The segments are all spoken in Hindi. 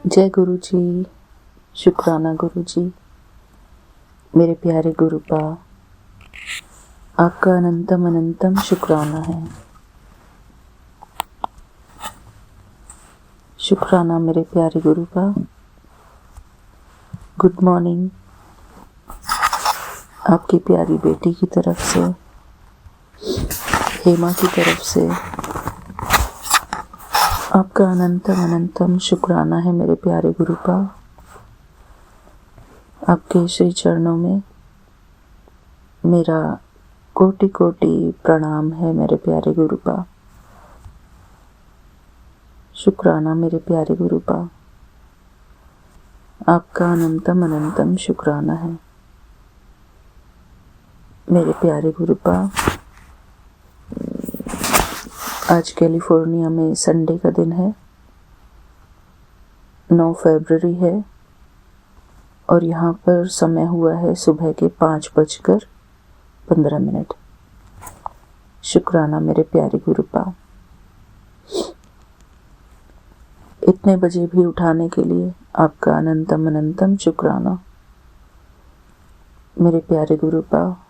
जय गुरु जी। शुक्राना गुरु जी। मेरे प्यारे गुरुपा, आपका अनंतम अनंतम शुक्राना है। शुक्राना मेरे प्यारे गुरुपा। गुड मॉर्निंग आपकी प्यारी बेटी की तरफ से, हेमा की तरफ से आपका अनंतम अनंतम शुक्राना है मेरे प्यारे गुरुपा। आपके श्री चरणों में मेरा कोटि कोटि प्रणाम है मेरे प्यारे गुरुपा। शुक्राना मेरे प्यारे गुरुपा, आपका अनंतम अनंतम शुक्राना है मेरे प्यारे गुरुपा। आज कैलिफोर्निया में संडे का दिन है, 9 फरवरी है और यहाँ पर समय हुआ है सुबह के 5:15। शुक्राना मेरे प्यारे गुरुपा, इतने बजे भी उठाने के लिए आपका अनंतम अनंतम शुक्राना मेरे प्यारे गुरुपा।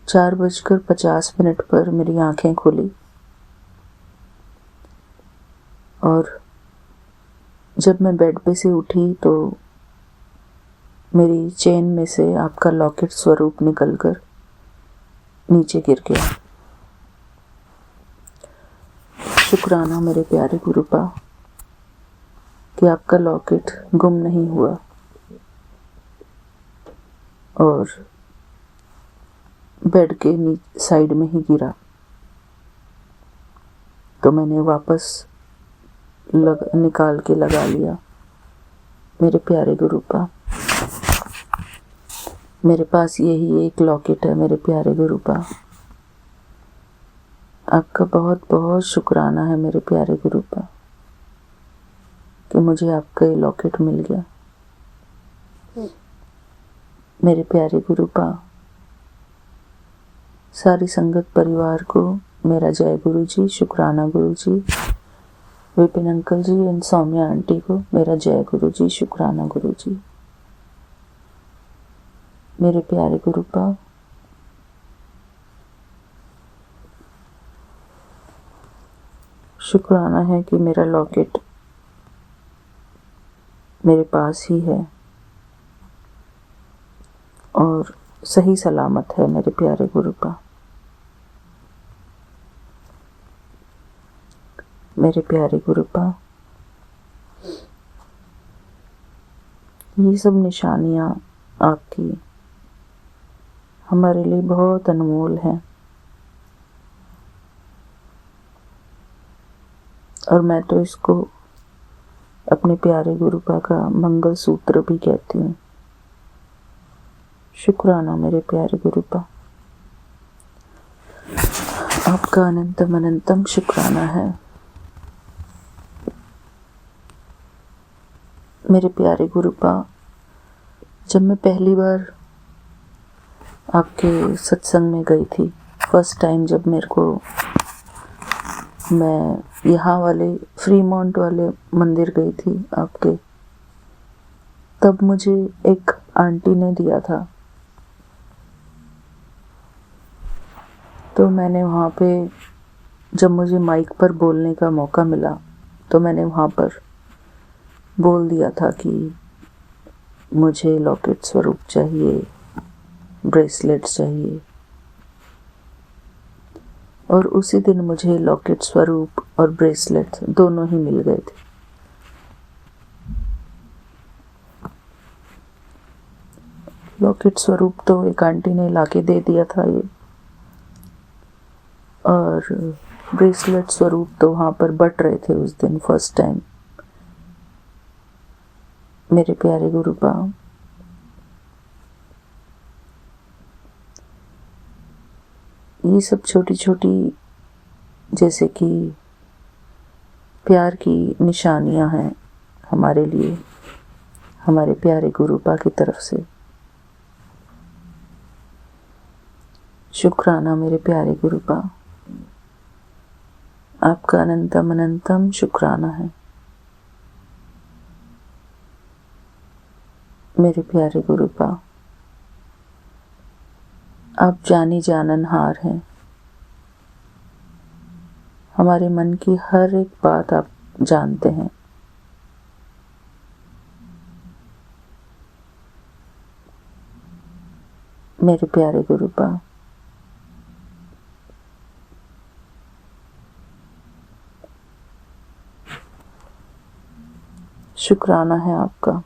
4:50 पर मेरी आंखें खुली और जब मैं बेड पे से उठी तो मेरी चेन में से आपका लॉकेट स्वरूप निकलकर नीचे गिर गया। शुक्राना मेरे प्यारे गुरुपा कि आपका लॉकेट गुम नहीं हुआ और बेड के साइड में ही गिरा, तो मैंने वापस निकाल के लगा लिया। मेरे प्यारे गुरुपा, मेरे पास यही एक लॉकेट है मेरे प्यारे गुरुपा। आपका बहुत बहुत शुक्राना है मेरे प्यारे गुरुपा कि मुझे आपका ये लॉकेट मिल गया। मेरे प्यारे गुरुपा, सारी संगत परिवार को मेरा जय गुरु जी, शुक्राना Guru ji. Vipin uncle ji and Saumya aunty को मेरा जय गुरु जी, शुक्राना गुरु जी। मेरे प्यारे गुरुपा, शुक्राना है कि मेरा लॉकेट मेरे पास ही है और सही सलामत है मेरे प्यारे गुरुपा। मेरे प्यारे गुरुपा, ये सब निशानियां आपकी हमारे लिए बहुत अनमोल हैं और मैं तो इसको अपने प्यारे गुरुपा का मंगल सूत्र भी कहती हूँ। शुक्राना मेरे प्यारे गुरुपा, आपका अनंतम अनंतम शुक्राना है मेरे प्यारे गुरुपा। जब मैं पहली बार आपके सत्संग में गई थी, फर्स्ट टाइम जब मैं यहाँ वाले फ्रीमॉन्ट वाले मंदिर गई थी आपके, तब मुझे एक आंटी ने दिया था। तो मैंने वहाँ पे, जब मुझे माइक पर बोलने का मौका मिला तो मैंने वहाँ पर बोल दिया था कि मुझे लॉकेट स्वरूप चाहिए, ब्रेसलेट चाहिए, और उसी दिन मुझे लॉकेट स्वरूप और ब्रेसलेट दोनों ही मिल गए थे। लॉकेट स्वरूप तो एक आंटी ने लाके दे दिया था ये, और ब्रेसलेट स्वरूप तो वहाँ पर बट रहे थे उस दिन फर्स्ट टाइम। मेरे प्यारे गुरुपा, ये सब छोटी छोटी जैसे कि प्यार की निशानियां हैं हमारे लिए, हमारे प्यारे गुरुपा की तरफ से। शुक्राना मेरे प्यारे गुरुपा, आपका अनंतम अनंतम शुक्राना है। मेरे प्यारे गुरुपा, आप जानी जाननहार हैं। हमारे मन की हर एक बात आप जानते हैं। मेरे प्यारे गुरुपा, शुक्राना है आपका,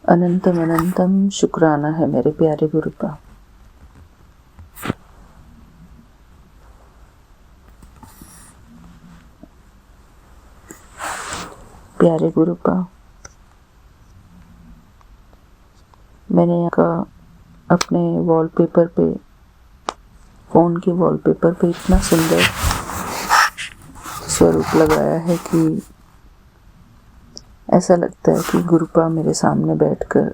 अनंतम अनंतम शुक्राना है मेरे प्यारे गुरुपा। प्यारे गुरुपा, मैंने यहाँ का अपने वॉलपेपर पे, फ़ोन के वॉलपेपर पे इतना सुंदर स्वरूप लगाया है कि ऐसा लगता है कि गुरुपा मेरे सामने बैठकर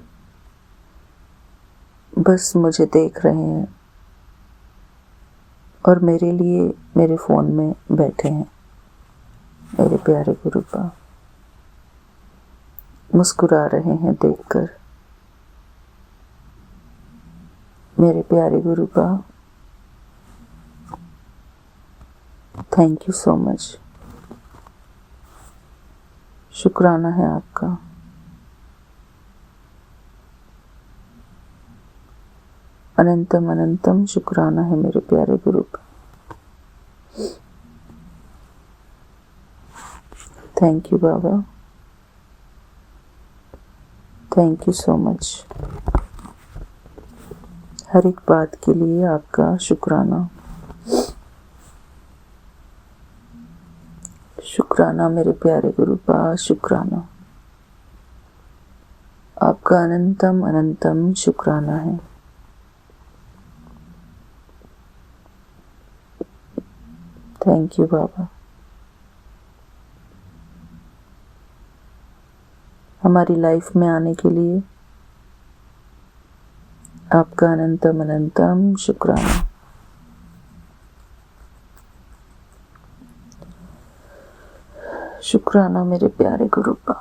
बस मुझे देख रहे हैं और मेरे लिए मेरे फ़ोन में बैठे हैं। मेरे प्यारे गुरुपा, मुस्कुरा रहे हैं देखकर। मेरे प्यारे गुरुपा, थैंक यू सो मच। शुक्राना है आपका, अनंतम अनंतम शुक्राना है मेरे प्यारे गुरुपा। थैंक यू बाबा, थैंक यू सो मच। हर एक बात के लिए आपका शुक्राना। शुक्राना मेरे प्यारे गुरुपा, शुक्राना। आपका अनंतम अनंतम शुक्राना है। थैंक यू बाबा। हमारी लाइफ में आने के लिए आपका अनंतम अनंतम शुक्राना। शुक्राना मेरे प्यारे गुरुपा।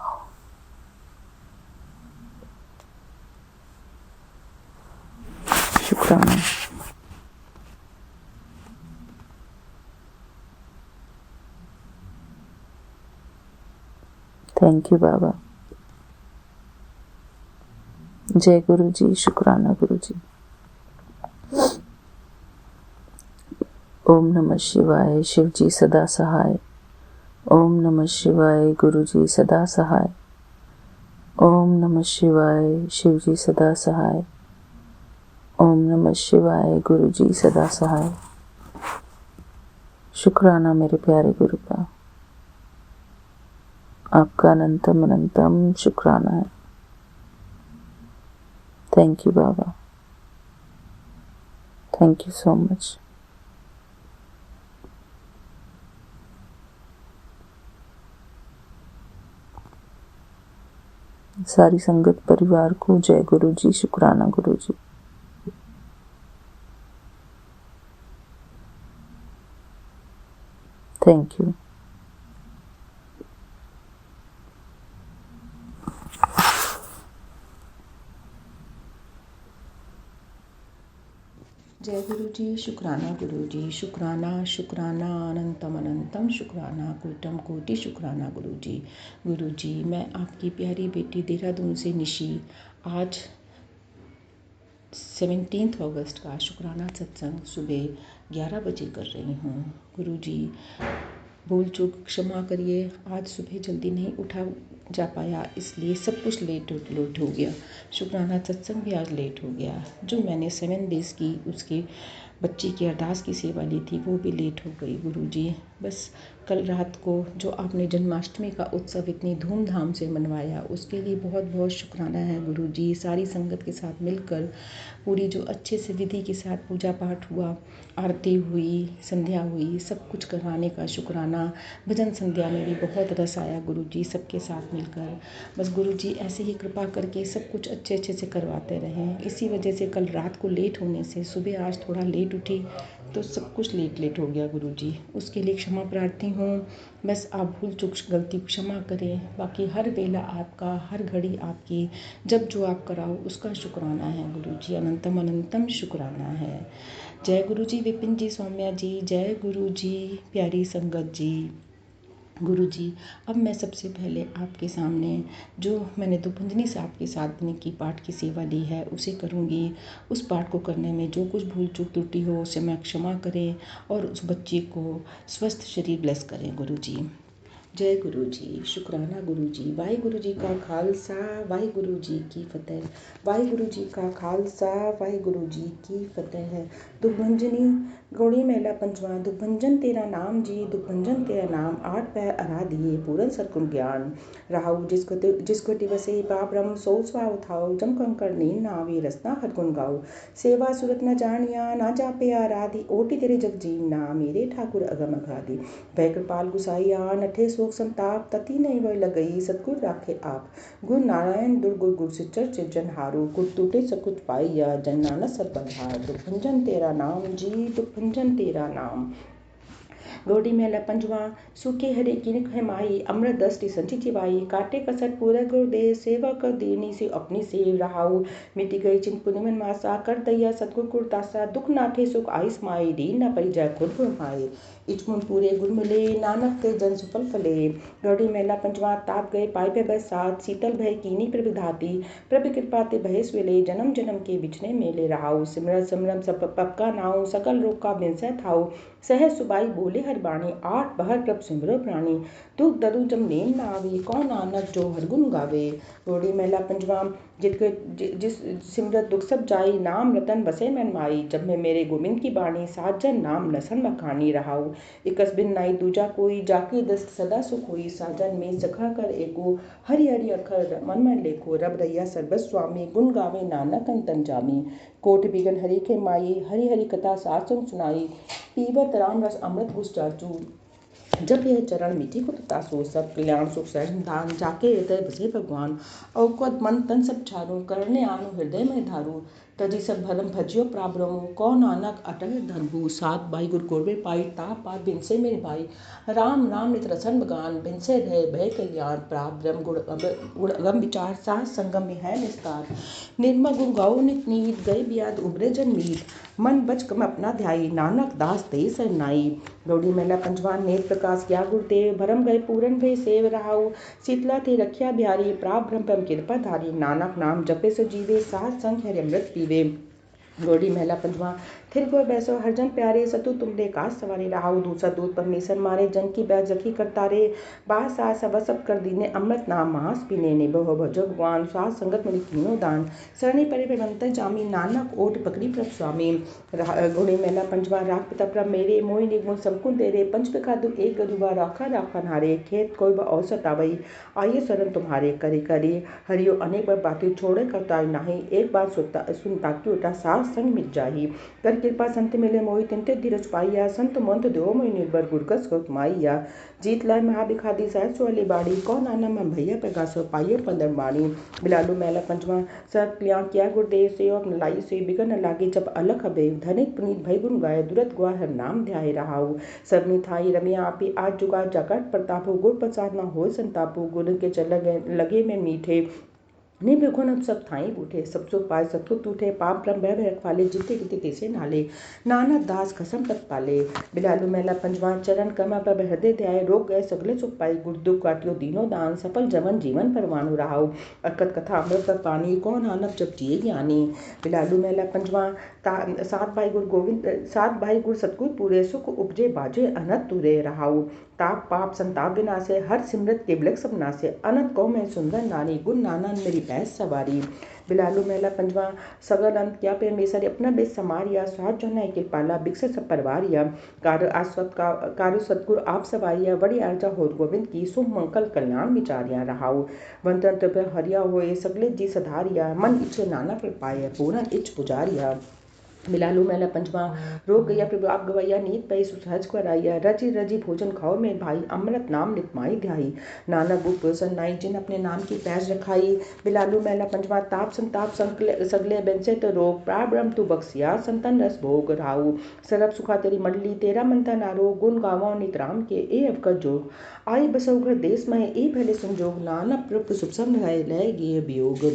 शुक्राना। थैंक यू बाबा। जय गुरु जी, शुक्राना गुरु जी। ओम नमः शिवाय, शिव जी सदा सहाय। ओम नमः शिवाय, गुरु जी सदा सहाय। ओम नमः शिवाय, शिव जी सदा सहाय। ओम नमः शिवाय, गुरु जी सदा सहाय। शुक्राना मेरे प्यारे गुरुपा, आपका अनंतम अनंतम शुक्राना है। थैंक यू बाबा, थैंक यू सो मच। सारी संगत परिवार को जय गुरु जी, शुक्राना गुरु जी। Thank you. जय गुरु जी, शुक्राना गुरु जी, शुक्राना शुक्राना अनंतम अनंतम शुक्राना कोटम कोटि शुक्राना गुरु जी। गुरु जी, मैं आपकी प्यारी बेटी देहरादून से निशी आज 17 अगस्त का शुक्राना सत्संग सुबह 11 बजे कर रही हूँ। गुरु जी, भूल चूक क्षमा करिए, आज सुबह जल्दी नहीं उठा जा पाया, इसलिए सब कुछ लेट हो गया। शुक्राना सत्संग भी आज लेट हो गया। जो मैंने 7 डेज़ की उसकी बच्ची की अरदास की सेवा ली थी वो भी लेट हो गई। गुरु जी, बस कल रात को जो आपने जन्माष्टमी का उत्सव इतनी धूमधाम से मनवाया उसके लिए बहुत बहुत शुक्राना है गुरु जी। सारी संगत के साथ मिलकर पूरी जो अच्छे से विधि के साथ पूजा पाठ हुआ, आरती हुई, संध्या हुई, सब कुछ करवाने का शुक्राना। भजन संध्या में भी बहुत रस आया गुरु जी सबके साथ मिलकर। बस गुरु जी ऐसे ही कृपा करके सब कुछ अच्छे से करवाते रहें। इसी वजह से कल रात को लेट होने से सुबह आज थोड़ा लेट उठी, तो सब कुछ लेट हो गया गुरुजी, उसके लिए क्षमा प्रार्थी हूँ। बस आप भूल चूक गलती क्षमा करें, बाकी हर वेला आपका, हर घड़ी आपकी, जब जो आप कराओ उसका शुक्राना है गुरुजी, अनंतम अनंतम शुक्राना है। जय गुरुजी विपिन जी सौम्या जी, जय गुरुजी प्यारी संगत जी। गुरुजी, अब मैं सबसे पहले आपके सामने जो मैंने दुभंजनी साहब के साधने की पाठ की सेवा ली है उसे करूँगी। उस पाठ को करने में जो कुछ भूल चूक त्रुटि हो उसे मैं क्षमा करें और उस बच्ची को स्वस्थ शरीर ब्लेस करें गुरुजी। जय गुरु जी, शुक्राना गुरु जी। वाहिगुरु जी का खालसा, वाहिगुरु जी की फतेह। वाहिगुरु जी का खालसा, वाहिगुरु जी की फतेह। दुभंजनी गौड़ी मेला पंचवा। दुभंजन तेरा नाम जी, दुभंजन तेरा नाम, आठ पैर आराधिए पूरन सद्गुण ज्ञान। राहु जिसको दिवसे पाब्रह्म सो स्वा उठाओ, जम कंकर नींद ना आवे रसना हरगुण गाओ। सेवा सुरत न जानिया, ना जापे आराधी, ओटी तेरे जग जीवना, मेरे ठाकुर अगम अगाधी। भय कृपाल गुसाइया, नठे शोक संताप, तति नहीं वह लगई, सतगुर राखे आप। गुरु नारायण दुर्गुर गुरु सिचर चिरजन हारू, गुर टूटे सकुच पाइया, जन नानक सर बंधार। दुभंजन तेरा नाम जी, दुभंजन तेरा नाम। गौड़ी मेला पंजवा। सूखे हरे किनिक है माई, अमृत दृष्टि संचि चिवाई, काटे कसट पूरा गुर दे, सेवा कर दीनी से अपनी सेव रहाऊ। मिटी गई चिंत पुनिमन मासा, कर दैया सतगुर कुरतासा, दुख नाथे सुख आइस माई, दीन न परि जाय खुद गुर माई। इचमुन पूरे गुर मिले, नानक ते जन सुफल फले। गौड़ी मेला पंजवा। ताप गए पाई पे बस साथ, शीतल भय कीनी प्रभु धाती, प्रभु कृपा ते भय स्वेले, जन्म जन्म के बिछने मेले रहाऊ। सिमरन सिमरन सब पक्का नाऊ, सकल रोग का बिनसै थाऊ, सहज सुबाई बोले हर बाणी, आठ बहर प्रभ सिमरो प्राणी। दुख दरु जम नेम न आवे, कौन नानक जो हरगुण गावे। गौड़ी मेला पंजवा। जिस सिमरत दुख सब जाई, नाम रतन बसे मन माई, जब मैं मेरे गोविंद की बाणी, साजन नाम लसन मखानी रहाऊ। इकस बिन नाई दूजा कोई, जाके दस्त सदा सुख होई, साजन में सखा कर एको, हरि हरि अखर मन में लेखो, रब रैया सर्वस स्वामी, गुण गावे नानक अंतन जामी। कोट बिगन हरि के माई, हरि हरि कथा सास संग सुनाई, पीवत राम रस अमृत घुस चाचू, जब यह चरण मीठी को तासो, सब कल्याण सुख सहन दान, जाके हृदय बसे भगवान। अवकद मन तन सब छारो, करने आनो हृदय में धारो, तजी सब भरम भजियो प्राब्रह्मो, कौ नानक अटल धनबू। सात भाई गुर गोरबे पाई, ताप पात बिनसे मेरे भाई, राम राम नित रसन बगान, बिनसे रहे भय कल्याण। प्राब्रह्म गुण अगम विचार, सास संगम में है निस्तार, निर्मल गुण गाओ नित नीत, गए बियाद उबरे जन मीत, मन बच कम अपना ध्याई, नानक दास ते सरनाई। गौड़ी मेला पंजवान। नेत्र प्रकाश क्या गुरुदेव, भरम गए पूरन भय सेव रहाऊ, शीतला ते रखिया बिहारी, प्राप ब्रह्म परम कृपा धारी, नानक नाम जपे सो जीवे, सात संग हरि अमृत पीवे। गौड़ी मेला पंजवा। थिर गो बैसो हरजन प्यारे, सतु तुमरे काज सवारे रहाऊ, दूसरा दूत परमेश्वर मारे, जन की बैज जखी करता रे, बास सास सब सब कर दीने, अमृत नाम मास पीने ने, बहु भजो भगवान, सास संगत मेरी तीनों दान, सरणी परे प्रबंतर जामी, नानक ओट पकड़ी प्रभ स्वामी। गौड़ी मेला पंजवा। राख पिता प्रभ मेरे, मोहि निर्गुण सबकुन तेरे, पंच खादु एक गरुबा, राखा राखा नारे, खेत कोई अवसर तावई, आइए शरण तुम्हारे, करे करे हरियो अनेक बार बातें, छोड़े करता नहीं, एक बार सुनता की उठा, सास संग मिट जाही। कर कृपा संत मिले मोहि, तिनते धीरज पाइया, संत मंत देव मोहि निर्भर, गुरकस गुर माइया। जीत लाए महाभिखादी सहज वाली बाड़ी, कौन आना मैं भैया पैगासो, पाइये पंदर बाणी। बिलालू मेला पंजवा। सर क्लिया किया गुरुदेव से, और लाई से बिगन न लागे, जब अलख अबे, धनिक पुनीत भय गुण गाय, दुरत गुआ हर नाम ध्याय रहाऊ। सबनी थाई रमिया आपी, आज जुगा जगत प्रतापो, गुर प्रसाद न होय संतापो, गुर के चल लगे में मीठे, निर्विघुन अब सब थाई बूठे, सब सो पाए सतुत टूटे, पाप ब्रह्म भय रखवाले, जिते किते तेसे नाले, नानक दास खसम तक पाले। बिलालू मेला पंजवा। चरण कमल प्रभ हृदय ध्याय, रोग गए सगले सुख पाई, गुर दुख काटियो दीनो दान, सफल जवन जीवन परवानु रहाऊ। अकत कथा अमृत पर पानी, कौन नानक जब जिए ज्ञानी। बिलालू मेला पंजवा। सात भाई गुर सतगुर पूरे, सुख उपजे बाजे अनंत तुरे रहाऊ। ताप पाप संताप विनाशे, हर सिमरत के बिलक सब नासे, अनंत कौ में सुंदर नानी, गुण नानन मेरी भैंस सवारी। बिलालू मेला पंजवा। सगल अंत क्या परमेश्वर, अपना बेस समारिया, स्वाद जो है कृपाला, बिकसे सब परवारिया, कारो सतगुर आप सवारिया, बड़ी आर्जा होत गोविंद की, शुभ मंगल कल्याण विचारिया रहाऊ। वंतन हरिया होए, सगले जी सधारिया, मन इच्छे नाना फल पाए, पूरन इच्छ पुजारिया। बिलालू मैला पंजवा रोक गया प्रभु आप गवैया नीत पई सुसहज कराइया रजी रजी भोजन खाओ में भाई अमृत नाम नितमाई ध्याई नाना गुप सन्नाई जिन अपने नाम की पैज रखाई। बिलालू मैला पंजवा ताप संताप सगले बेंसे तो रोग प्राब्रह्म तू बख्सिया संतन रस भोग राहु सरब सुखा तेरी मंडली तेरा मंथा नारो गुण गावा नित राम के ए अवकत जोग आई बसौ घर देश में ए भले संजोग नाना प्रभ सुख सब लय गे वियोग।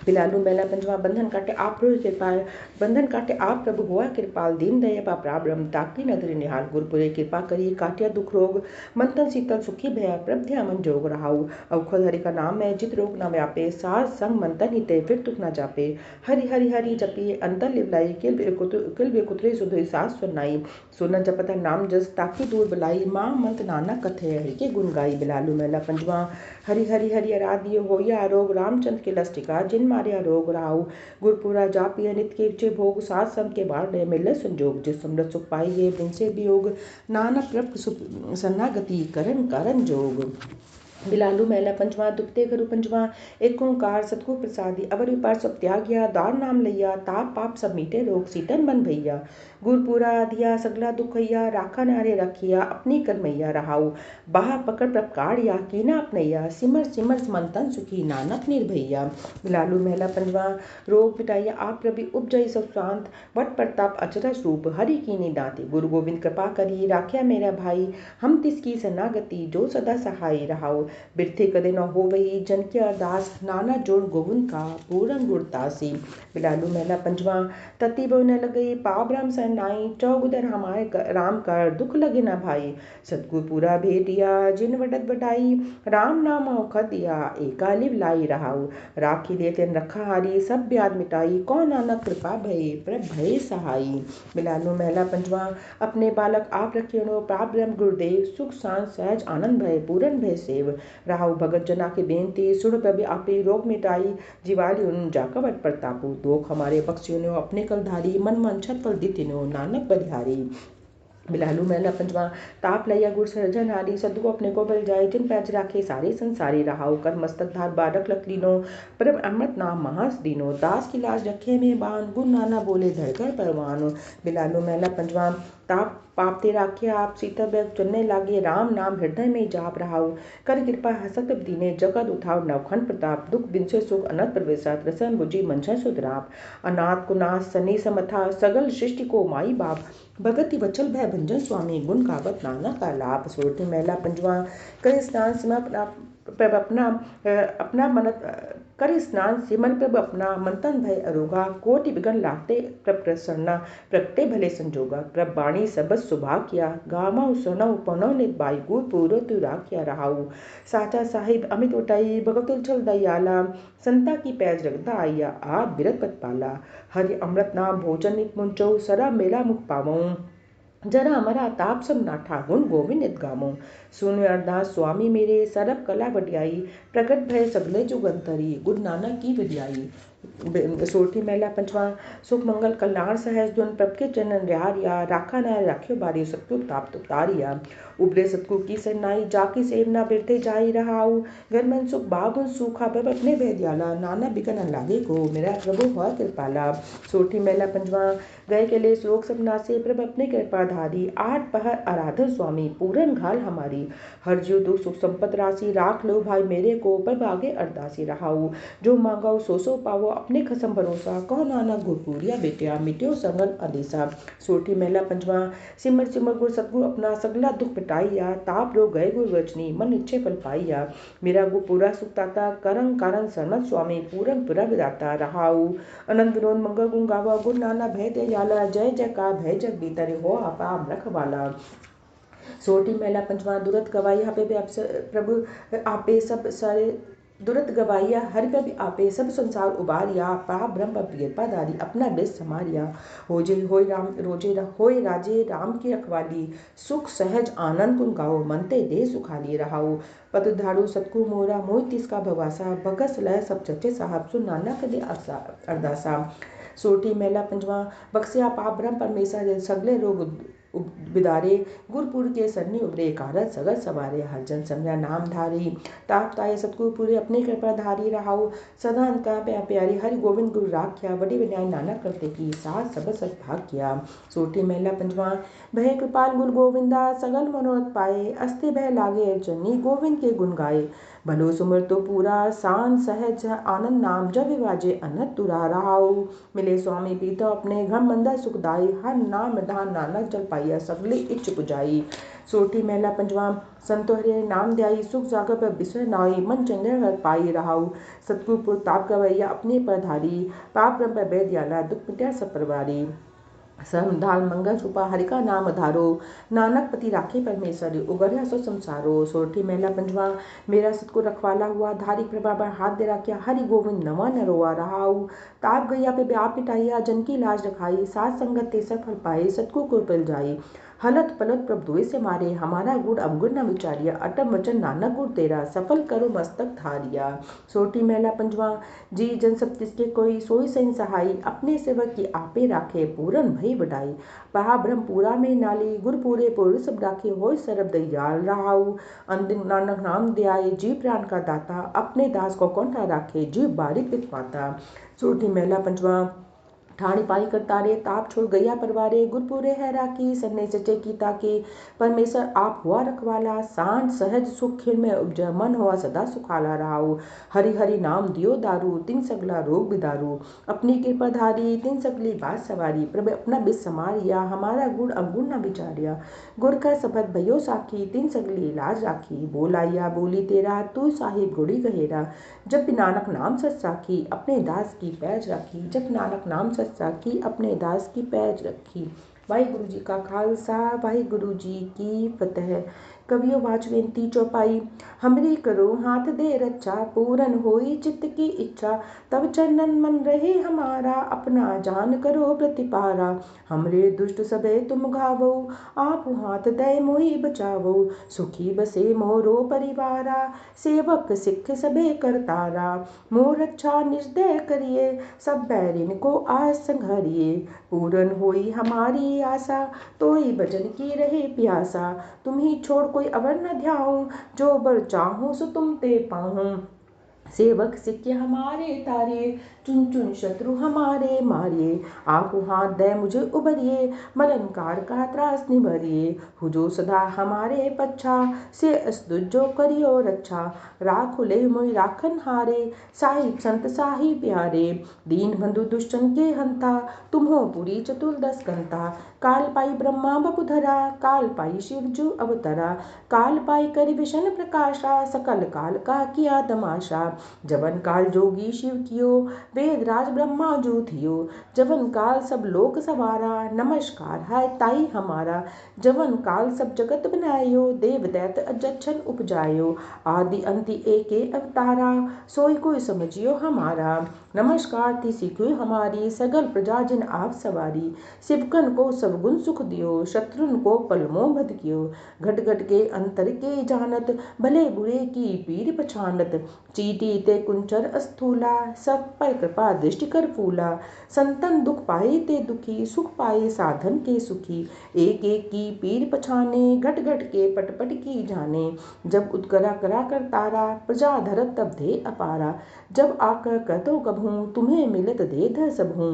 बिलालू मैला पंजवा बंधन काटे आप कृपाल बंधन काटे आप प्रभु हुआ कृपाल दीन दया पा प्राब्रह्म ताकि नदरी निहाल गुरुपुरे कृपा करिए काटिया दुख रोग मंथन शीतल सुखी भया प्रभध्या मन जोग रहाऊ अवखद हरि का नाम है जित रोग न व्यापे सास संग मंथन हिते फिर दुख न जापे हरि हरि हरि जपिए अंतर लिवलाई किल कुतरे सुधई सास सुनाई सुन जपत नाम जस ताकि दूर बुलाई माँ मंत नाना कथे हरि के गुण गाई। बिलालू मैला पंजवा हरि हरि हरि आराध्य होया आरोग रामचंद्र के लस्टिका जिन मारिया रोग राहु गुरपुरा जापिय नित के विचे भोग सात संग के बाढ़ मिले संजोग जिस समृत सुख पाइए बिन से वियोग नाना प्रभ सन्नागति करण कारण जोग। बिलालू मैला पंजवा दुखते गुरु पंजवा एक ओंकार सतगुर प्रसादी अवर विपार सब त्यागिया दार नाम लैया ताप पाप सब मीटे रोग सीतन बन भैया गुरपुरा दिया सगला दुखैया राखा नारे रखिया अपनी करमैया रहाऊ बाह पकड़ प्रपकाड़िया कीना अपनैया सिमर सिमर मंथन सुखी नानक निर्भैया। बिलालू मैला पंजवा रोग पिटाइया आप प्रभि उपजई सब शांत वट प्रताप अचरज रूप हरि कीनी दाते गुरु गोविंद कृपा करी राख्या मेरा भाई हम तिसकी सनागति जो सदा सहाय रहाऊ बिरथे कदे न हो वही जन के अरदास नाना जोड़ गोविंद का पूरन गुरतासी। बिलालू मैला पंजवा तती बो न लगई पाप राम सरनाई चौगुदर हमारे राम कर दुख लगे न भाई सतगुर पूरा भेटिया जिन वडत बटाई राम नाम औखा दिया एकालिव लाई रहाऊ राखी दे तेन रखा हारी सब ब्याद मिटाई कौन नानक कृपा भय प्रभ भय सहाई। बिलालू मैला पंजवा अपने बालक आप रखियो प्राप ब्रह्म गुरुदेव सुख शांत सहज आनंद भय पूरन भय सेव राहु भगत जना के बेनती सुन प्रभु आपे रोग मिटाई जीवाली उन जाकवट प्रतापु दोख हमारे बख्शियो अपने कलधारी मन मन छत फल दितिनो नानक बलिहारी। बिलालू मैला पंजवा ताप लैया गुर सर्जन हारी सदगु अपने को बल जाए जिन पैच राखे सारे संसारी रहाऊ कर मस्तक धार बारक लकलीनो परम अमृत नाम महास दीनो दास की लाज रखे में बान गुण नाना बोले धरकर परवान। बिलालू मैला पंजवा ताप पाप ते राखे आप सीता बैग चुनने लागे राम नाम हृदय में जाप रहाऊ कर कृपा हसत दीने जगत उठाव नवखंड प्रताप दुख बिनसे सुख अनंत प्रवेशा रसन बुझी मंझ सुधराप अनाथ कुनाथ सनी समथा सगल सृष्टि को माई बाप भगति वचल भय भंजन स्वामी गुण गावत नाना का लाभ। सोरठी मैला पंजवा कर स्नान सिमर अपना मन कर स्नान सिमन प्रभ अपना मंथन भय अरोगा कोटि विघन लागते प्रसन्ना प्रगटे भले संजोगा प्रभ बाणी सबस सुभा किया गामा सुनौ पनौ नित बाई गुर पूरो तु राखिया रहाऊ साचा साहिब अमित उठाई भगतुल छल दयाला संता की पैज रगदा आइया आप बिरत पत पाला हरि अमृत नाम भोजन नित मुंचौ सरा मेला मुख पावौ जरा हमारा ताप सब नाठा गुण गोविंद नित गामो सुन अरदास स्वामी मेरे सरब कला बढ़ियाई प्रकट भय सगले जुगंतरी गुरु नानक की बढ़ियाई। सोरठी मैला पंचवा सुख मंगल कल्याण सहज दुन प्रभ के चरण रिया राखा न राख्यो बारी सतगुर ताप तुतारिया उबरे सतगुर की सरनाई जाकी सेवना बिरते जाई रहाऊ घर मन सुख बागुन सूखा प्रभ अपने भेदियाला नाना बिकन लागे को मेरा प्रभु हुआ कृपाला। सोरठी मैला पंचवा गए के लिए श्लोक सब नासे प्रभ अपने कृपा धारी आठ पहर आराधन स्वामी पूरन घाल हमारी हर जीव दुख सुख संपत राशि राख लो भाई मेरे को पर आगे अरदासी रहाऊ जो मांगाओ सो पावो अपने खसम भरोसा कहो नाना गुरपुरिया बेटिया मिट्यो संगन अदेसा। सोठी मैला पंचवा सिमर सिमर गुर सतगुर अपना सगला दुख मिटाइया ताप रो गए गुर वचनी मन इच्छे फल पाइया मेरा गु पूरा सुखदाता करं कारण सरमत स्वामी पूरन पुरा विदाता रहाऊ अनंत विनोद मंगल गुण गावा गुरु नाना भय दे जाला जय जयकार भय जग बीतरे हो आपा रखवाला। सोटी मैला पंचवा दुरत गवाई आपे प्रभु आपे सब सारे दुरत गवाइया हरि प्रभु आपे सब संसार उबारिया पा ब्रह्म कृपाधारी अपना बेस समारिया होजे होय राम रोजे होय राजे राम की रखवाली सुख सहज आनंद गुण गाओ मनते दे सुखाली रहाओ पद धाड़ो सतकु मोरा मोह तिसका भवासा भगस लय सब चचे साहब सुन नानक दे अरदासा। सोटी मैला पंजवा बख्सिया पाप ब्रह्म परमेश्वर सगले रोग बिदारे गुरपुर के सरनी उबरे कारत सगर सवारे हर जन समया नाम धारी ताप ताये सतगुरु पूरे अपने कृपा धारी रहाओ सदा अंत का प्यारी हरि गोविंद गुरु राख्या बड़ी विद्याई नानक करते की साथ सब सत भाग किया। सोटी महिला पंजवा भय कृपाल गुरु गोविंदा सगल मनोरथ पाए अस्ति भय लागे चन्नी गोविंद के गुण गाए भलो सुमर तो पूरा शान सहज आनंद नाम जब विवाजे अनंत तुरा रहाऊ मिले स्वामी पीता अपने घम मंदा सुखदाई हर नाम धान नानक जल पाइया सगले इच्छ पुजाई। सोठी महिला पंजवा संतो हरे नाम ध्याई सुख जागर पर बिसर नाई मन चंद्र हर पाई रहाऊ सतगुरपुर ताप गवैया अपने पर धारी पाप रम पर बैद याला दुख मिट्या सब परवारी समधाल मंगल छुपा हरि का नाम धारो नानक पति राखे परमेश्वर उगर्या सो संसारो। सोठी महिला पंजवा मेरा सतगुर रखवाला हुआ धारी प्रभा पर हाथ दे रखा हरि गोविंद नवा न रोआ रहाऊ ताप गैया पे आप मिटाइया जन की लाज रखाई सात संगत ते सब फल पाए सतगुर को पिल जाई हलत पलत प्रभ दुए से मारे हमारा गुड़ अवगुण न विचारिया अटम वचन नानक गुड़ तेरा सफल करो मस्तक धारिया। सोटी महिला पंजवा जी जन सब तिसके कोई सोई सही सहाई अपने सेवक की आपे राखे पूरन भई बढ़ाई पहा ब्रह्म पूरा में नाली गुर पूरे पूरे सब राखे हो सरब दयाल रहाऊ अंतिम नानक नाम दियाए जी प्राण का दाता अपने दास को कौन राखे जी बारिक पितवाता। सोटी महिला पंजवा ठाणी पाई करतारे ताप छोड़ गैया परवारे गुरपुरे है राखी सन्ने सचे की ताके परमेश्वर आप हुआ रखवाला सांड सहज सुख खिल में उपजा मन हुआ सदा सुखाला रहाऊ हरि हरि नाम दियो दारू तिन सगला रोग बिदारू अपनी कृपा धारी तिन सगली बात सवारी प्रभु अपना बिस समारिया हमारा गुण अवगुण न विचारिया गुर का शपथ भयो साखी तिन सगली लाज राखी बोलाइया बोली तेरा तू साहिब गुड़ी गहेरा जब नानक नाम सच साखी अपने दास की पैज रखी जब नानक नाम सच साखी अपने दास की पैज रखी। वाहिगुरु जी का खालसा वाहिगुरु जी की फतेह। कवियो वाच बेनती चौपाई हमरी करो हाथ दे रक्षा पूरन होई चित्त की इच्छा तब चरणन मन रहे हमारा अपना जान करो प्रतिपारा हमरे दुष्ट सबे तुम घावो आप हाथ दे मोहि बचावो सुखी बसे मोरो परिवारा सेवक सिख सबे करतारा मोर रक्षा निर्दय करिए सब बैरिन को आज संघारिए पूरन होई हमारी आशा तोई भजन की रहे प्यासा तुम ही छोड़ कोई अवर न ध्याऊं जो बर चाहूं सो तुम ते पाऊं सेवक सिक्के हमारे तारे चुन चुन शत्रु हमारे मारिए आप हाथ दे मुझे उबरिए मरणकार का त्रास निभरिए हुजो सदा हमारे पच्छा से असदुजो करियो रक्षा राख ले मोई राखन हारे साहिब संत साही प्यारे दीन बंधु दुष्टन के हंता तुम्हो पुरी चतुर्दश कंता काल पाई ब्रह्मा बपुधरा काल पाई शिवजू अवतरा काल पाई करि विशन प्रकाशा सकल काल का किया तमाशा जवन काल जोगी शिव कियो वेद राज ब्रह्मा जो थियो जवन काल सब लोक सवारा नमस्कार है ताई हमारा जवन काल सब जगत बनायो देव दैत अजच्छन उपजायो आदि अंति एके अवतारा सोई कोई समझियो हमारा नमस्कार थी सीखो हमारी सगल प्रजा जिन आप सवारी शिवकन को सब गुण सुख दियो शत्रुन को पलमो भद कियो घट घट के अंतर के जानत भले बुरे की पीर पछानत चीटी ते कुंचर अस्थूला सब पर कृपा दृष्टि कर फूला संतन दुख पाए ते दुखी सुख पाए साधन के सुखी एक एक की पीर पछाने घट घट के पट पट की जाने जब उदकरा करा कर तारा प्रजा धरत तब दे अपारा जब आकर कहतो कभूं तुम्हें मिलत दे धर सबहूं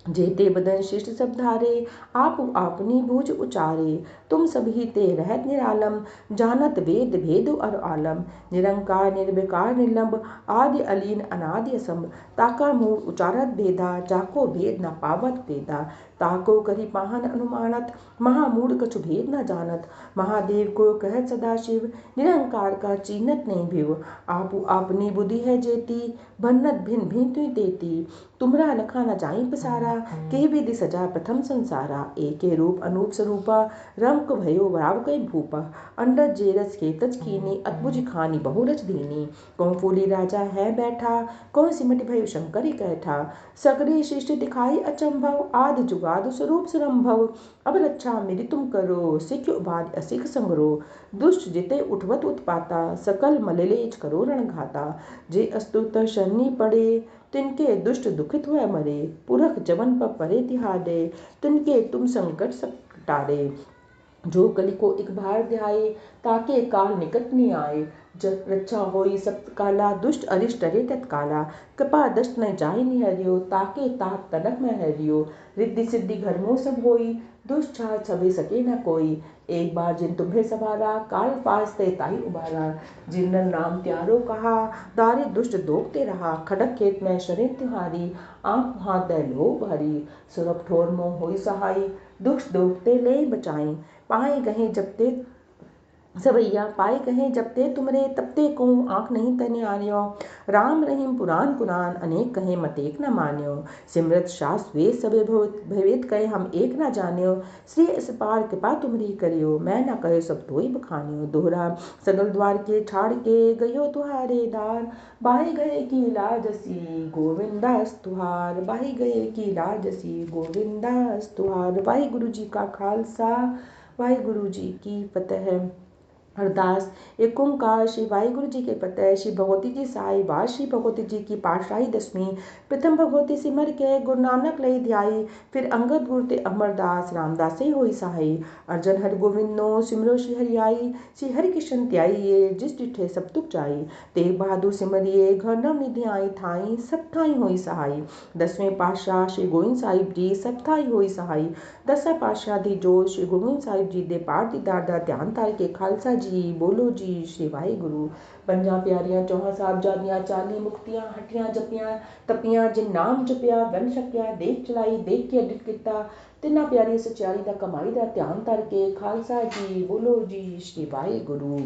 जेते बदन शिष्ट सब धारे आप आपनी भुज उचारे तुम सभी ते रहत निरालम जानत वेद भेद और आलम निरंकार निर्विकार निर्लंब आदि अलीन अनादि असंभ ताका मूल उचारत भेदा जाको भेद न पावत वेदा ताको करी पाहन अनुमानत महामूढ़ कछु भेद न जानत महादेव को कहत सदाशिव निरंकार का चीनत नहीं भिव आपु आपनी बुद्धि है जेती भन्नत भिन्न भिन्न तुई देती तुमरा लखा न जाई पसारा के विधि सजा प्रथम संसारा एके रूप अनूप स्वरूपा रंक भयो राव कई भूपा अंडर जेरस के तज कीनी अद्भुज खानी बहुरच दीनी कौन फूली राजा है बैठा कौन सिमट भयो शंकर कैठा सगरी सृष्टि दिखाई अचंभव आदि जुगा उपाद स्वरूप संभव। अब रक्षा मेरी तुम करो, सिख उपाद असिख संगरो। दुष्ट जिते उठवत उत्पाता, सकल मलेलेज करो रणघाता। जे अस्तुत शरणी पड़े, तिनके दुष्ट दुखित हुए मरे। पुरख जवन पर परे तिहारे, तिनके तुम संकट सब टारे। जो कलि को एक बार ध्याये, ताके काल निकट नहीं आए। जब रक्षा होई सप्त काला, दुष्ट अरिष्ट डरे तत्काला। कृपा दष्ट न जाहि निहरियो, ताके तात तनक में हरियो। रिद्धि सिद्धि घर में सब होई, दुष्ट छाड़ छबे सके न कोई। एक बार जिन तुम्हें सवारा, काल पास ते ताहि उबारा। जिन नाम त्यारो कहा, दारे दुष्ट दोगते रहा। खड़क खेत में शरीर तिहारी, आंख हाथ दे लो भरी। सुरभ ठोर मोह होई सहाई, दुष्ट दोगते ले बचाई। पाए गहे जबते सवैया, पाए गहे जबते तुमरे, तबते को आंख नहीं तने आनियो। राम रहीम पुराण कुरान, अनेक कहे मत एक न मान्यो। सिमरत शास्त्र वेद सबे भेद कहे, हम एक न जान्यो। श्री इस पार कृपा तुमरी करियो, मैं न कहे सब तोई बखानियो। दोहरा सगल द्वार के छाड़ के, गयो तुहारे दार। बाहे गए की लाजसी, गोविंदास तुहार। बाहे गए की लाजसी, गोविंदास तुहार। वाहिगुरु जी का खालसा, वाहिगुरु जी की फतेह। अरदास। एक ओंकार श्री वाहिगुरु जी के फतेह। श्री भगवती जी साई बात श्री भगवती जी की पातशाही दसवीं। प्रथम भगवती सिमर के, गुरु नानक लई ध्याई। फिर अंगद गुरु ते अमरदास, रामदास से होई सहाई। अर्जन हर गोविंदो, सिमरो श्री हरियाई। श्री हरि कृष्ण त्याइये, जिस डिठे सब तुक जाई। तेग बहादुर सिमरिये, घर नव निधि आई थाई। सब थाई होई सहाई। दसवें पातशाह श्री गोविंद साहिब जी, सब थाई होई सहाई। दसा पातशाह दी जोत श्री गुरु गोबिंद साहिब जी दे पाठ दीदार दा ध्यान तार के। खालसा जी बोलो जी श्री वाहिगुरु। पंजा प्यारियां चौहां साहबजादियां, 40 मुक्तियां हटियां जपियां तपियां। जिन नाम जपिया बन सकिया, देख चलाई देख के अडिट किता। तिन्ना प्यारी सचारी दा कमाई दा ध्यान तार के। खालसा जी बोलो जी श्री वाहिगुरु।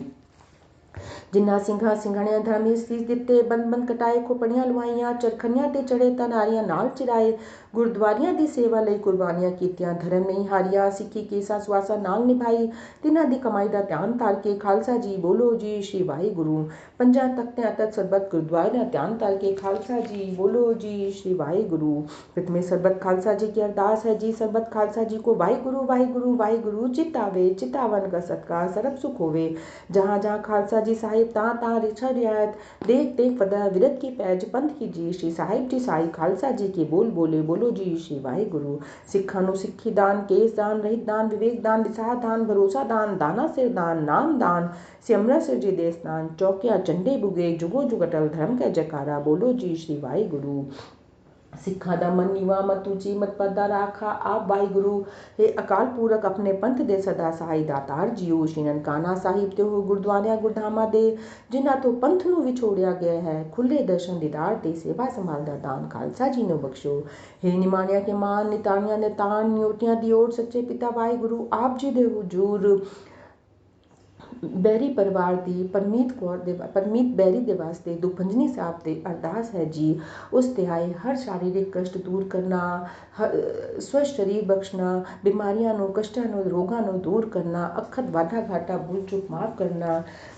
जिन्ना ਸਿੰਘਾਂ ਸਿੰਘਣਿਆਂ ਧਰਮੀ ਸੀਸ ਦਿੱਤੇ, ਬੰਦ ਬੰਦ ਕਟਾਏ, ਖੋਪੜੀਆਂ ਲਵਾਈਆਂ, ਚਰਖਨੀਆਂ ਤੇ ਚੜੇ ਤਾਂ ਨਾਰੀਆਂ ਨਾਲ ਚਿਰਾਏ। ਗੁਰਦੁਆਰਿਆਂ ਦੀ ਸੇਵਾ ਲਈ ਕੁਰਬਾਨੀਆਂ ਕੀਤੀਆਂ, ਧਰਮ ਨਹੀਂ ਹਾਰਿਆ, ਸਿੱਖੀ ਕੇਸਾ ਸੁਆਸਾ ਨਾਲ ਨਿਭਾਈ। ਤਿੰਨਾਂ ਦੀ ਕਮਾਈ ਦਾ ਧਿਆਨ ਧਾਰ ਕੇ। ਖਾਲਸਾ ਜੀ ਬੋਲੋ ਜੀ श्री ਵਾਹਿਗੁਰੂ। ਪੰਜਾਂ ਤਖਤਿਆਂ ਤੱਕ ਸਰਬੱਤ ਗੁਰਦੁਆਰੇ ਦਾ ਧਿਆਨ ਧਾਰ ਕੇ। ਖਾਲਸਾ ਜੀ ਬੋਲੋ ਜੀ श्री ਵਾਹਿਗੁਰੂ। प्रथमे सरबत खालसा जी की अरदास है जी। सरबत खालसा जी को वाहिगुरु वाहिगुरु वाहिगुरु। चित आवे चितावन का सत्कार, सरब सुख होवे। जहाँ जहाँ खालसा जी साहिब, ता ता रिछड़ रियायत। देख देख फदा विरत की पैज, पंथ की जी। श्री साहिब जी साई खालसा जी के बोल बोले, बोलो जी श्री वाहिगुरु। सिखा नूं सिक्खी दान, केस दान, रहित दान, विवेक दान, विसाह दान, भरोसा दान, दाना सिर दान, नाम दान, सिमरा सिर जी देस दान। चौकिया चंडे बुगे, जुगो जुगटल धर्म का जयकारा, बोलो जी श्री वाहिगुरु। सिखा दा मन नीवा, मत ऊंची मत पदा राखा, आप वाहिगुरु। हे अकाल पूरक, अपने पंथ दे सदा सहाय दातार जियो। श्री ननकाना साहिब ते हो गुरुद्वारिया गुरधामा दे, जिन्हां तो पंथ नूं विछोड़िया गया है। खुले दर्शन दीदार ते सेवा संभाल दा दान, खालसा जी नूं बख्शो। हे निमाणिया के मान, निताणिया नितान, न्योटिया दी ओट, सच्चे पिता वाहिगुरु आप जी दे हुजूर। बैरी परिवार दी परमीत बैरी दे वास्ते दुखभंजनी साहब ते अरदास है जी। उस तिहाई हर शारीरिक कष्ट दूर करना, स्वस्थ शरीर बख्शना, बीमारियां नूं, कष्टां नूं, रोगां नूं दूर करना, अखत वाधा घाटा भूल चूक माफ करना,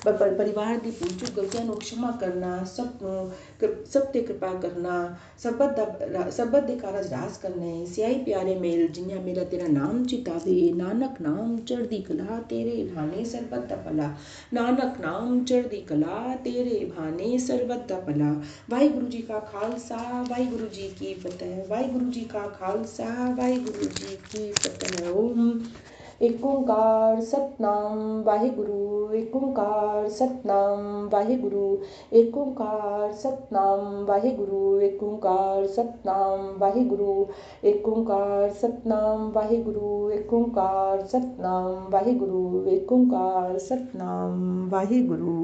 परिवार दी भूल चूक गलतियां नूं क्षमा करना, सब ते कृपा करना, सबद दे कारज रास करने। सियाई प्यारे मेल, जिन्या मेरा तेरा नाम चितावे। नानक नाम चढ़दी कला, तेरे भाने सरबत दा भला। नानक नाम चढ़दी कला, तेरे भाने सरबत दा भला। वाहिगुरु जी का खालसा, वाहिगुरु जी की फतेह। वाहिगुरु जी का खालसा, वाहिगुरु जी की फतेह। ओम एक ओंकार सतनाम वाहिगुरु। एक ओंकार सतनाम वाहिगुरु। एक ओंकार सतनाम वाहिगुरु। एक ओंकार सतनाम वाहिगुरु। एक ओंकार सतनाम वाहिगुरु। एक ओंकार सतनाम वाहिगुरु। एक ओंकार सतनाम वाहिगुरु।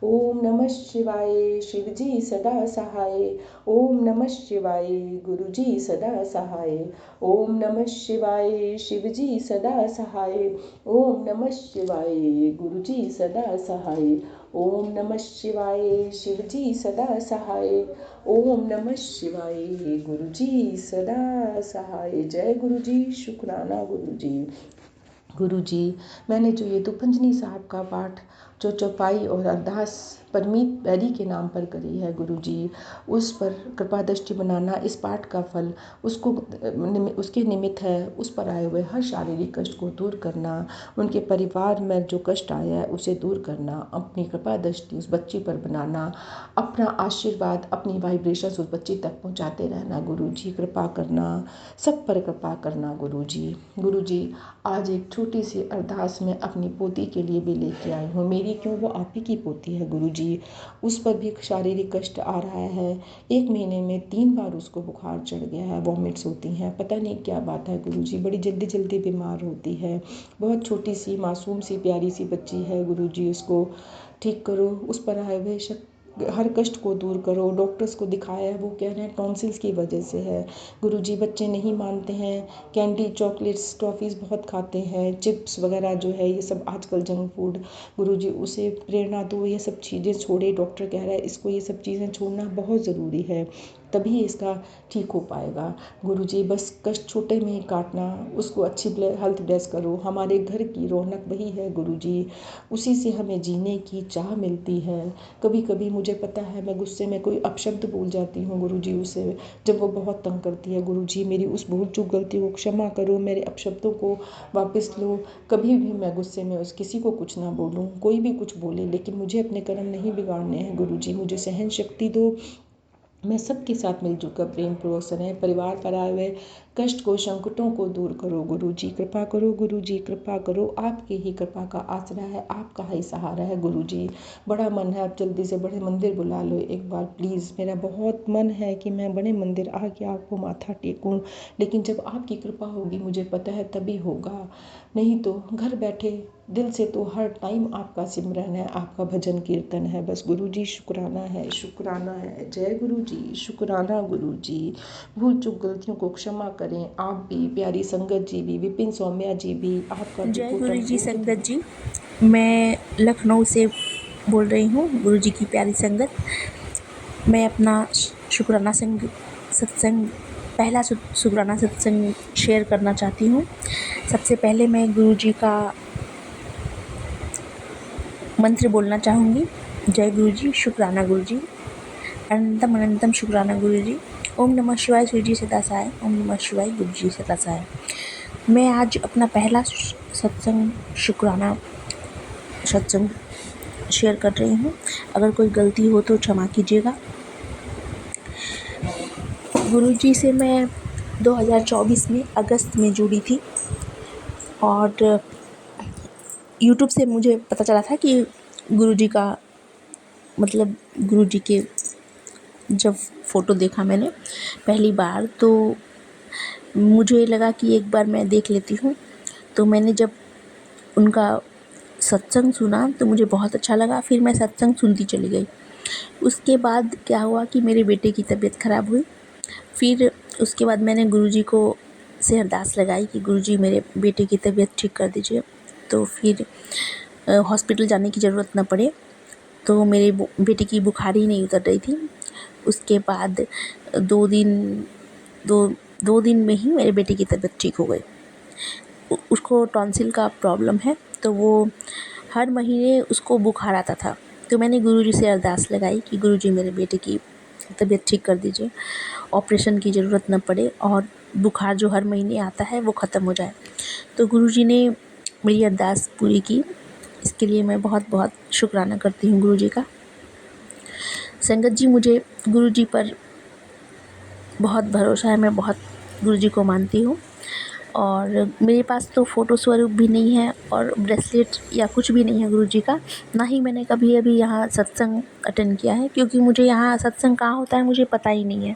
ओम नमः शिवाय। शिव जी सदा सहाय। ओम नमः शिवाय। गुरु जी सदा सहाय। ओम नमः शिवाय। शिव जी सदा सहाय। ओम नमः शिवाय। गुरु जी सदा सहाय। ओम नमः शिवाय। शिव जी सदा सहाय। ओम नमः शिवाय। गुरु जी सदा सहाय। जय गुरु जी। शुक्राना गुरु जी। गुरु जी, मैंने जो ये दुखभंजनी साहब का पाठ जो चौपाई और अरदास परमीत बैरी के नाम पर करी है गुरुजी, उस पर कृपा दृष्टि बनाना, इस पाठ का फल उसके निमित्त है। उस पर आए हुए हर शारीरिक कष्ट को दूर करना, उनके परिवार में जो कष्ट आया है उसे दूर करना, अपनी कृपा दृष्टि उस बच्ची पर बनाना, अपना आशीर्वाद, अपनी वाइब्रेशंस उस बच्ची तक पहुंचाते रहना गुरुजी, कृपा करना, सब पर कृपा करना गुरुजी। गुरुजी, आज एक छोटी सी अरदास में अपनी पोती के लिए भी लेके आई हूँ। मेरी क्यों, वो आप ही की पोती है गुरुजी। उस पर भी शारीरिक कष्ट आ रहा है। 1 महीने में 3 बार उसको बुखार चढ़ गया है, वॉमिट्स होती हैं, पता नहीं क्या बात है गुरुजी, बड़ी जल्दी जल्दी बीमार होती है। बहुत छोटी सी मासूम सी प्यारी सी बच्ची है गुरुजी, उसको ठीक करो, उस पर आए हुए हर कष्ट को दूर करो। डॉक्टर्स को दिखाया है, वो कह रहे हैं टॉन्सिल्स की वजह से है गुरुजी। बच्चे नहीं मानते हैं, कैंडी, चॉकलेट्स, टॉफ़ीज़ बहुत खाते हैं, चिप्स वगैरह जो है ये सब आजकल जंक फूड। गुरुजी, उसे प्रेरणा दो, ये सब चीज़ें छोड़े। डॉक्टर कह रहा है इसको ये सब चीज़ें छोड़ना बहुत ज़रूरी है, तभी इसका ठीक हो पाएगा। गुरुजी, बस कष्ट छोटे में ही काटना, उसको अच्छी हेल्थ ब्लेस करो। हमारे घर की रौनक वही है गुरुजी, उसी से हमें जीने की चाह मिलती है। कभी कभी मुझे पता है मैं गुस्से में कोई अपशब्द बोल जाती हूँ गुरुजी उसे, जब वो बहुत तंग करती है। गुरुजी, मेरी उस भूल चूक गलती को क्षमा करो, मेरे अपशब्दों को वापस लो। कभी भी मैं गुस्से में किसी को कुछ ना बोलूँ, कोई भी कुछ बोले, लेकिन मुझे अपने कर्म नहीं बिगाड़ने हैं गुरुजी। मुझे सहन शक्ति दो, मैं सबके साथ मिलजुल कर प्रेम पूर्वक सने। परिवार पर आए हुए कष्ट को, संकटों को दूर करो गुरुजी, कृपा करो गुरुजी, कृपा करो। आपकी ही कृपा का आसरा है, आपका ही सहारा है गुरुजी। बड़ा मन है, आप जल्दी से बड़े मंदिर बुला लो एक बार प्लीज़। मेरा बहुत मन है कि मैं बड़े मंदिर आके आपको माथा टेकूं, लेकिन जब आपकी कृपा होगी मुझे पता है तभी होगा, नहीं तो घर बैठे दिल से तो हर टाइम आपका सिमरन है, आपका भजन कीर्तन है। बस गुरुजी शुक्राना है, शुक्राना है। जय गुरुजी, शुक्राना गुरुजी। भूल चूक गलतियों को क्षमा करें, आप भी, प्यारी संगत जी भी, विपिन सौम्या जी भी, आपका भी जय कोटन गुरु जी कोट संगत जी। मैं लखनऊ से बोल रही हूँ, गुरु जी की प्यारी संगत। मैं अपना शुक्राना सत्संग पहला शुक्राना सत्संग शेयर करना चाहती हूँ। सबसे पहले मैं गुरु जी का मंत्र बोलना चाहूँगी। जय गुरु जी, शुक्राना गुरु जी, अनंतम अनंतम शुक्राना गुरु जी। ओम नमः शिवाय गुरु जी सदा सहाय, ओम नमः शिवाय गुरु जी सदा सहाय। मैं आज अपना पहला शुक्राना सत्संग शेयर कर रही हूँ। अगर कोई गलती हो तो क्षमा कीजिएगा। गुरुजी से मैं 2024 में अगस्त में जुड़ी थी और यूट्यूब से मुझे पता चला था कि गुरुजी का मतलब गुरुजी के जब फ़ोटो देखा मैंने पहली बार तो मुझे लगा कि एक बार मैं देख लेती हूँ। तो मैंने जब उनका सत्संग सुना तो मुझे बहुत अच्छा लगा। फिर मैं सत्संग सुनती चली गई। उसके बाद क्या हुआ कि मेरे बेटे की तबीयत ख़राब हुई। फिर उसके बाद मैंने गुरुजी को से अरदास लगाई कि गुरुजी मेरे बेटे की तबीयत ठीक कर दीजिए, तो फिर हॉस्पिटल जाने की ज़रूरत ना पड़े। तो मेरे बेटे की बुखार ही नहीं उतर रही थी। उसके बाद 2 दिन में ही मेरे बेटे की तबीयत ठीक हो गई। उसको टॉन्सिल का प्रॉब्लम है, तो वो हर महीने उसको बुखार आता था। तो मैंने गुरुजी से अरदास लगाई कि गुरुजी मेरे बेटे की तबीयत ठीक कर दीजिए, ऑपरेशन की ज़रूरत न पड़े और बुखार जो हर महीने आता है वो ख़त्म हो जाए। तो गुरुजी ने मेरी अरदास पूरी की। इसके लिए मैं बहुत बहुत शुक्राना करती हूँ गुरुजी का। संगत जी, मुझे गुरुजी पर बहुत भरोसा है, मैं बहुत गुरुजी को मानती हूँ। और मेरे पास तो फ़ोटो स्वरूप भी नहीं है और ब्रेसलेट या कुछ भी नहीं है गुरुजी का। ना ही मैंने कभी अभी यहाँ सत्संग अटेंड किया है, क्योंकि मुझे यहाँ सत्संग कहाँ होता है मुझे पता ही नहीं है।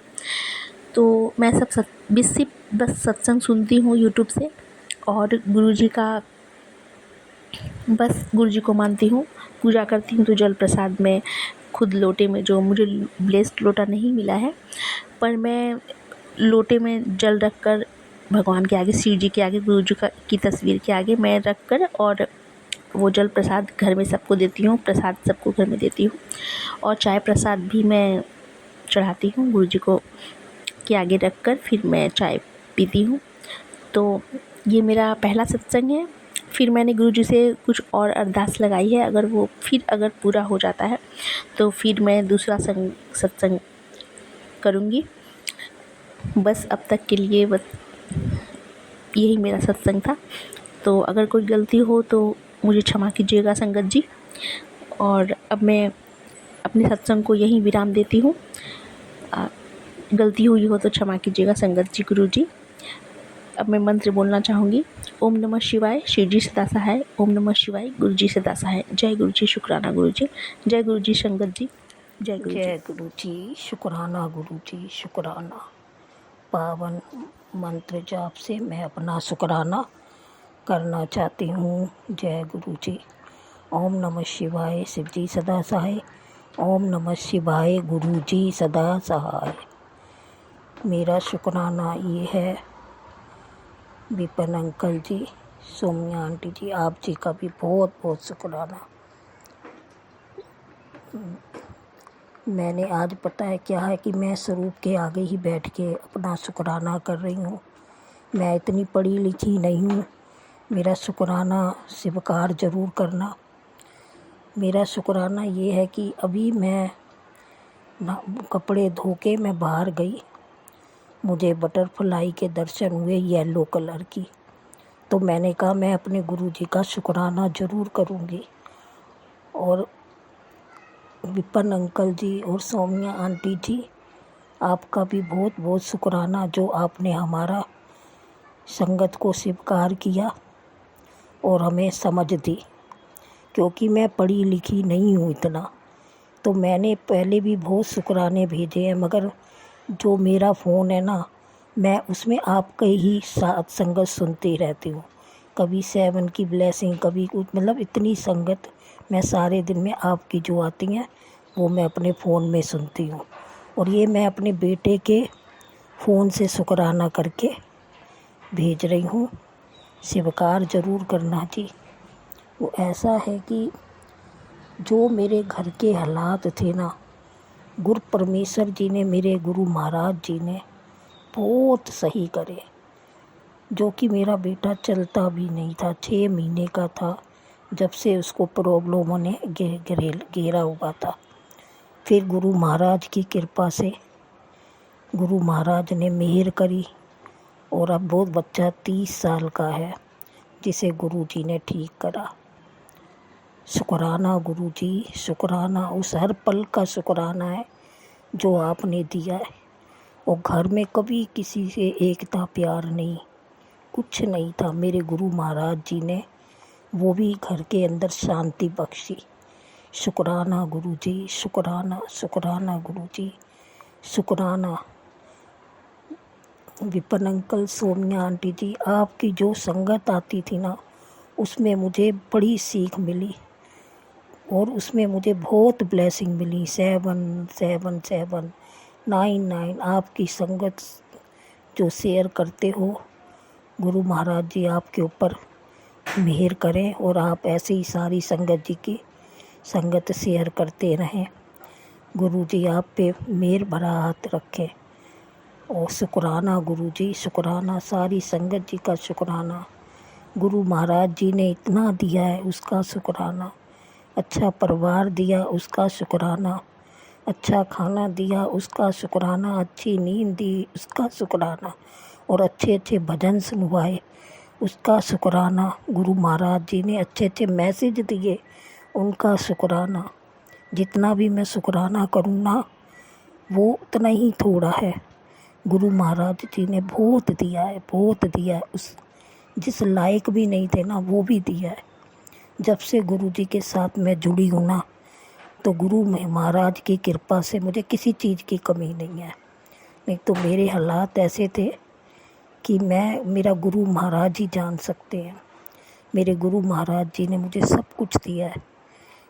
तो मैं बस सत्संग सुनती हूँ यूट्यूब से और गुरुजी का बस गुरुजी को मानती हूँ, पूजा करती हूँ। तो जल प्रसाद में खुद लोटे में, जो मुझे ब्लेस्ड लोटा नहीं मिला है, पर मैं लोटे में जल रख कर भगवान के आगे, शिव जी के आगे, गुरुजी की तस्वीर के आगे मैं रख कर और वो जल प्रसाद घर में सबको देती हूँ। प्रसाद सबको घर में देती हूँ और चाय प्रसाद भी मैं चढ़ाती हूँ गुरुजी को के आगे रख कर, फिर मैं चाय पीती हूँ। तो ये मेरा पहला सत्संग है। फिर मैंने गुरुजी से कुछ और अरदास लगाई है, अगर पूरा हो जाता है तो फिर मैं दूसरा सत्संग करूँगी। बस अब तक के लिए बस यही मेरा सत्संग था। तो अगर कोई गलती हो तो मुझे क्षमा कीजिएगा संगत जी, और अब मैं अपने सत्संग को यहीं विराम देती हूँ। गलती हुई हो तो क्षमा कीजिएगा संगत जी, गुरु जी। अब मैं मंत्र बोलना चाहूँगी। ओम नमः शिवाय, शिव जी सदा सहाय। ओम नमः शिवाय, गुरु जी सदा सहाय। जय गुरु जी, शुक्राना गुरु जी। जय गुरु जी संगत जी, जय गुरु जी। जय गुरु जी, शुक्राना गुरु जी, शुक्राना। पावन मंत्र जाप से मैं अपना शुक्राना करना चाहती हूँ। जय गुरु जी। ओम नमः शिवाय, शिव जी सदा सहाय। ओम नमः शिवाय, गुरु जी सदा सहाय। मेरा शुक्राना ये है, विपिन अंकल जी, सोमिया आंटी जी, आप जी का भी बहुत बहुत शुक्राना। मैंने आज पता है क्या है कि मैं स्वरूप के आगे ही बैठ के अपना शुक्राना कर रही हूँ। मैं इतनी पढ़ी लिखी नहीं हूँ, मेरा शुक्राना स्वीकार ज़रूर करना। मेरा शुक्राना ये है कि अभी मैं कपड़े धो के मैं बाहर गई, मुझे बटरफ्लाई के दर्शन हुए येलो कलर की। तो मैंने कहा मैं अपने गुरु जी का शुक्राना ज़रूर करूँगी। और विपिन अंकल जी और सौम्या आंटी जी, आपका भी बहुत बहुत शुक्राना जो आपने हमारा संगत को स्वीकार किया और हमें समझ दी। क्योंकि मैं पढ़ी लिखी नहीं हूँ इतना, तो मैंने पहले भी बहुत शुक्राने भेजे हैं, मगर जो मेरा फ़ोन है ना, मैं उसमें आपके ही साथ संगत सुनती रहती हूँ। कभी 7 की ब्लेसिंग, कभी कुछ, मतलब इतनी संगत मैं सारे दिन में आपकी जो आती हैं वो मैं अपने फ़ोन में सुनती हूँ। और ये मैं अपने बेटे के फ़ोन से शुक्राना करके भेज रही हूँ। स्वीकार ज़रूर करना जी। वो ऐसा है कि जो मेरे घर के हालात थे ना, गुरु परमेश्वर जी ने, मेरे गुरु महाराज जी ने बहुत सही करे। जो कि मेरा बेटा चलता भी नहीं था, 6 महीने का था जब से उसको प्रॉब्लमों ने घेरा हुआ था। फिर गुरु महाराज की कृपा से गुरु महाराज ने मेहर करी और अब बहुत बच्चा 30 साल का है जिसे गुरु जी ने ठीक करा। शुक्राना गुरु जी, शुक्राना। उस हर पल का शुक्राना है जो आपने दिया है। और घर में कभी किसी से एकता प्यार नहीं, कुछ नहीं था। मेरे गुरु महाराज जी ने वो भी घर के अंदर शांति बख्शी। शुक्राना गुरु जी, शुक्राना, शुक्राना गुरु जी, शुक्राना। विपिन अंकल, सोमिया आंटी जी, आपकी जो संगत आती थी ना, उसमें मुझे बड़ी सीख मिली और उसमें मुझे बहुत ब्लेसिंग मिली। 77799 आपकी संगत जो शेयर करते हो, गुरु महाराज जी आपके ऊपर मेहर करें और आप ऐसे ही सारी संगत जी की संगत शेयर करते रहें। गुरु जी आप पे मेहर भरा हाथ रखें। और शुक्राना गुरु जी, शुक्राना। सारी संगत जी का शुक्राना। गुरु महाराज जी ने इतना दिया है उसका शुक्राना। अच्छा परिवार दिया उसका शुक्राना। अच्छा खाना दिया उसका शुक्राना। अच्छी नींद दी उसका शुक्राना। और अच्छे अच्छे भजन सुनवाए उसका शुक्राना। गुरु महाराज जी ने अच्छे अच्छे मैसेज दिए उनका शुक्राना। जितना भी मैं शुक्राना करूँ ना, वो उतना ही थोड़ा है। गुरु महाराज जी ने बहुत दिया है, बहुत दिया है। उस जिस लायक भी नहीं थे ना, वो भी दिया है। जब से गुरु जी के साथ मैं जुड़ी हूँ ना, तो गुरु महाराज की कृपा से मुझे किसी चीज़ की कमी नहीं है। नहीं तो मेरे हालात ऐसे थे कि मेरा गुरु महाराज ही जान सकते हैं। मेरे गुरु महाराज जी ने मुझे सब कुछ दिया है।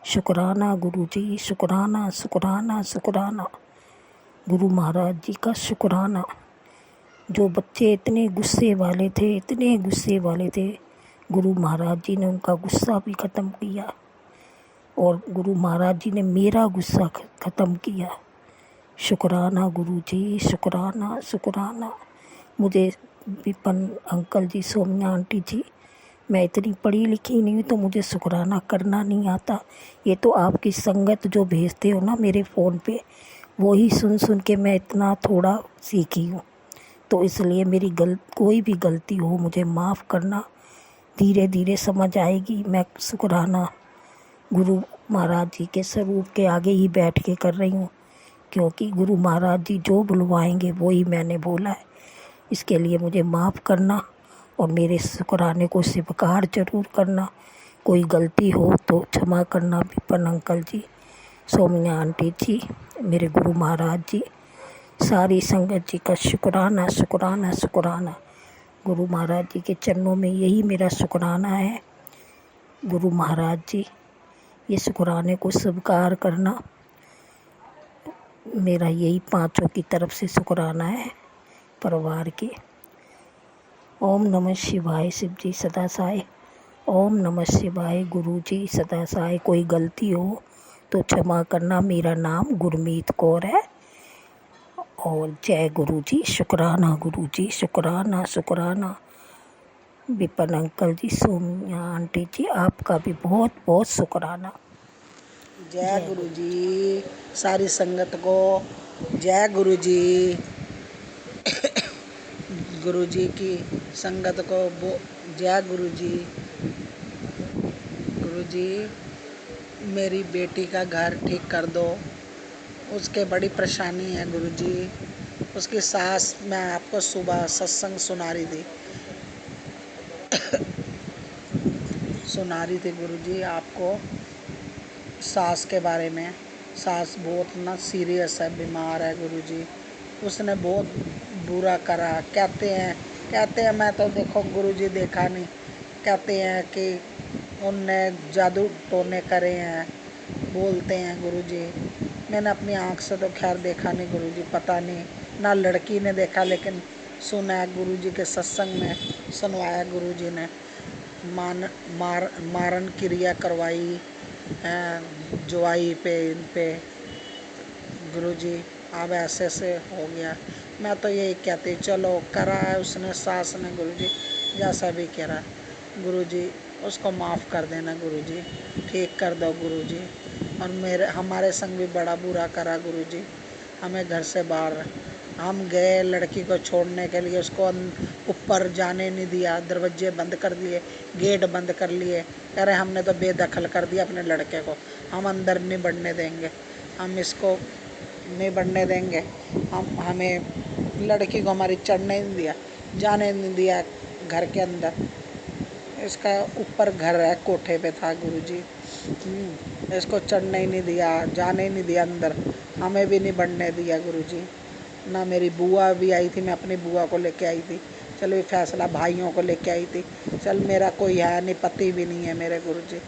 शुक्राना गुरु जी, शुक्राना, शुक्राना, शुक्राना। गुरु महाराज जी का शुक्राना। जो बच्चे इतने गुस्से वाले थे, इतने गुस्से वाले थे, गुरु महाराज जी ने उनका गुस्सा भी ख़त्म किया और गुरु महाराज जी ने मेरा गुस्सा ख़त्म किया। शुक्राना गुरु जी, शुक्राना, शुक्राना। मुझे विपिन अंकल जी, सोमिया आंटी जी, मैं इतनी पढ़ी लिखी नहीं हूँ तो मुझे शुक्राना करना नहीं आता। ये तो आपकी संगत जो भेजते हो ना मेरे फ़ोन पे, वो ही सुन सुन के मैं इतना थोड़ा सीखी हूँ। तो इसलिए मेरी कोई भी गलती हो मुझे माफ़ करना। धीरे धीरे समझ आएगी। मैं शुक्राना गुरु महाराज जी के स्वरूप के आगे ही बैठ के कर रही हूँ, क्योंकि गुरु महाराज जी जो बुलवाएंगे वो ही मैंने बोला है। इसके लिए मुझे माफ़ करना और मेरे शुक्राने को स्वीकार जरूर करना। कोई गलती हो तो क्षमा करना विपिन अंकल जी, सौम्या आंटी जी, मेरे गुरु महाराज जी, सारी संगत जी का शुक्राना शुक्राना शुक्राना। गुरु महाराज जी के चरणों में यही मेरा शुक्राना है। गुरु महाराज जी, ये शुक्राने को स्वीकार करना मेरा यही पांचों की तरफ से शुक्राना है परिवार के। ओम नमः शिवाय शिव जी सदा साय। ओम नमः शिवाय गुरु जी सदा साय। कोई गलती हो तो क्षमा करना। मेरा नाम गुरमीत कौर है। और जय गुरु जी। शुक्राना गुरु जी, शुक्राना शुक्राना। विपिन अंकल जी, सोनिया आंटी जी, आपका भी बहुत बहुत शुक्राना। जय गुरु जी। सारी संगत को जय गुरु जी। गुरु जी की संगत को जय गुरु जी। गुरु जी, मेरी बेटी का घर ठीक कर दो, उसके बड़ी परेशानी है गुरु जी। उसकी सास, मैं आपको सुबह सत्संग सुना रही थी गुरु जी आपको सास के बारे में। सास बहुत ना सीरियस है, बीमार है गुरु जी। उसने बहुत बुरा करा। कहते हैं मैं तो देखो गुरु जी देखा नहीं, कहते हैं कि उनने जादू टोने करे हैं, बोलते हैं गुरु जी। मैंने अपनी आँख से तो खैर देखा नहीं गुरु जी, पता नहीं, ना लड़की ने देखा, लेकिन सुना है गुरु जी के सत्संग में, सुनवाया गुरु जी ने। मारन क्रिया करवाई जुआई पे, इन पे गुरु जी। अब ऐसे से हो गया। मैं तो यही कहती, चलो करा है उसने, सास ने गुरु जी, जैसा भी करा गुरु जी, उसको माफ़ कर देना गुरु जी, ठीक कर दो गुरु जी। और हमारे संग भी बड़ा बुरा करा गुरु जी। हमें घर से बाहर, हम गए लड़की को छोड़ने के लिए, उसको ऊपर जाने नहीं दिया, दरवाजे बंद कर दिए, गेट बंद कर लिए। कह रहे हमने तो बेदखल कर दिया अपने लड़के को, हम अंदर नहीं बढ़ने देंगे, हम इसको नहीं बढ़ने देंगे। हमें लड़की को हमारी चढ़ने नहीं दिया, जाने नहीं दिया घर के अंदर। इसका ऊपर घर है, कोठे पे था गुरु जी। इसको चढ़ने ही नहीं दिया, जाने ही नहीं दिया अंदर, हमें भी नहीं बढ़ने दिया गुरु जी। ना मेरी बुआ भी आई थी, मैं अपनी बुआ को लेके आई थी। चलो ये फैसला भाइयों को लेके आई थी। चल मेरा कोई है नहीं, पति भी नहीं है मेरे गुरु जी।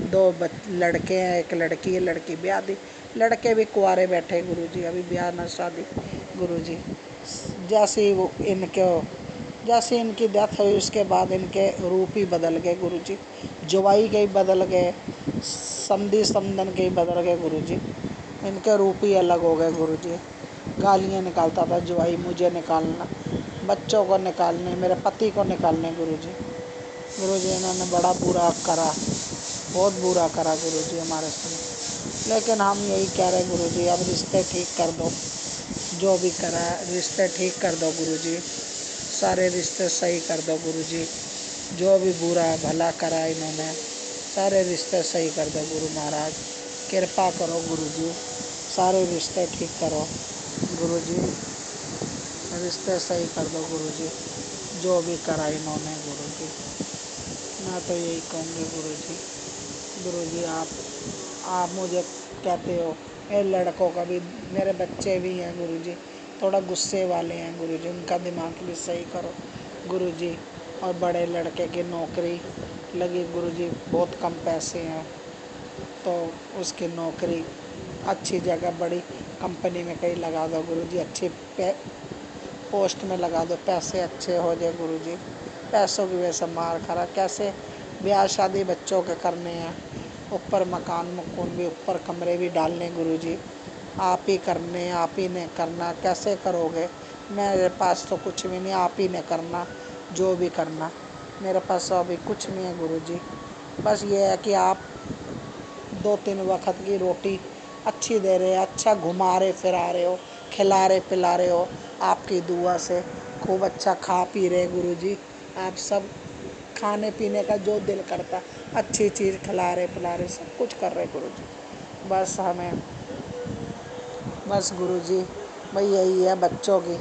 2 लड़के हैं, एक लड़की है, लड़की ब्याह दी, लड़के भी कुंवारे बैठे गुरु जी, अभी ब्याह ना शादी गुरु जी। जैसे इनकी डेथ हुई उसके बाद इनके रूप ही बदल गए गुरु जी। जवाई के ही बदल गए, समधी समधन के ही बदल गए गुरु जी। इनके रूप ही अलग हो गए गुरु जी। गालियाँ निकालता था जवाई, मुझे निकालना, बच्चों को निकालने, मेरे पति को निकालने गुरु जी। गुरु जी इन्होंने बड़ा बुरा करा, बहुत बुरा करा गुरु जी हमारे साथ। लेकिन हम यही कह रहे गुरु जी, अब रिश्ते ठीक कर दो, जो भी करा रिश्ते ठीक कर दो गुरु जी, सारे रिश्ते सही कर दो गुरु जी। जो भी बुरा भला करा इन्होंने, सारे रिश्ते सही कर दो गुरु महाराज, कृपा करो गुरु जी, सारे रिश्ते ठीक करो गुरु जी, रिश्ते सही कर दो गुरु जी, जो भी करा इन्होंने गुरु जी। मैं तो यही कहूँगी गुरु जी। गुरु जी आप मुझे कहते हो, मेरे लड़कों का भी, मेरे बच्चे भी हैं गुरु जी, थोड़ा गुस्से वाले हैं गुरु जी, उनका दिमाग भी सही करो गुरु जी। और बड़े लड़के की नौकरी लगी गुरु जी, बहुत कम पैसे हैं, तो उसकी नौकरी अच्छी जगह बड़ी कंपनी में कहीं लगा दो गुरु जी, अच्छी पोस्ट में लगा दो, पैसे अच्छे हो जाए गुरु जी। पैसों की वजह से मार खा, कैसे ब्याह शादी बच्चों के करने हैं, ऊपर मकान मकून भी, ऊपर कमरे भी डालने गुरु जी, आप ही करने, आप ही ने करना, कैसे करोगे? मेरे पास तो कुछ भी नहीं, आप ही ने करना, जो भी करना मेरे पास तो अभी कुछ नहीं है गुरुजी। बस ये है कि आप 2-3 वक्त की रोटी अच्छी दे रहे, अच्छा घुमा रहे फिरा रहे हो, खिला रहे पिला रहे हो। आपकी दुआ से खूब अच्छा खा पी रहे गुरुजी। आप सब खाने पीने का जो दिल करता अच्छी चीज़ खिला रहे पिला रहे, सब कुछ कर रहे गुरुजी। बस गुरुजी भाई यही है बच्चों की।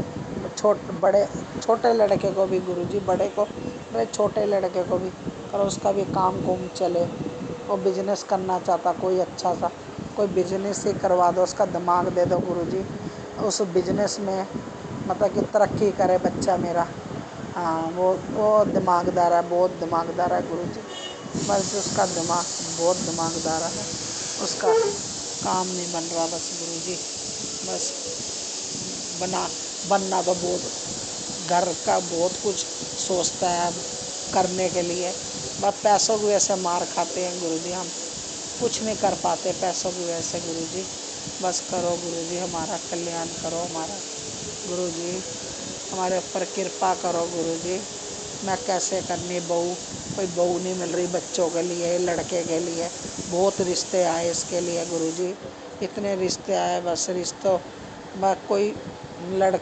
छोटे लड़के को भी गुरुजी, बड़े को भाई छोटे लड़के को भी और उसका भी काम कुम चले। वो बिजनेस करना चाहता कोई अच्छा सा, कोई बिजनेस ही करवा दो, उसका दिमाग दे दो गुरुजी। उस बिजनेस में मतलब कि तरक्की करे बच्चा मेरा। हाँ वो दिमागदार है, बहुत दिमागदार है गुरुजी। बस उसका दिमाग बहुत दिमागदार है, उसका काम नहीं बन रहा बस गुरुजी। बस बना बनना तो बहुत घर का बहुत कुछ सोचता है अब करने के लिए। बस पैसों की वजह से मार खाते हैं गुरुजी, हम कुछ नहीं कर पाते पैसों की वजह से गुरुजी। बस करो गुरुजी, हमारा कल्याण करो हमारा गुरुजी, हमारे ऊपर कृपा करो गुरुजी। मैं कैसे करनी बहू, कोई बहू नहीं मिल रही बच्चों के लिए, लड़के के लिए बहुत रिश्ते आए इसके लिए गुरुजी, इतने रिश्ते आए बस रिश्तों मैं कोई लड़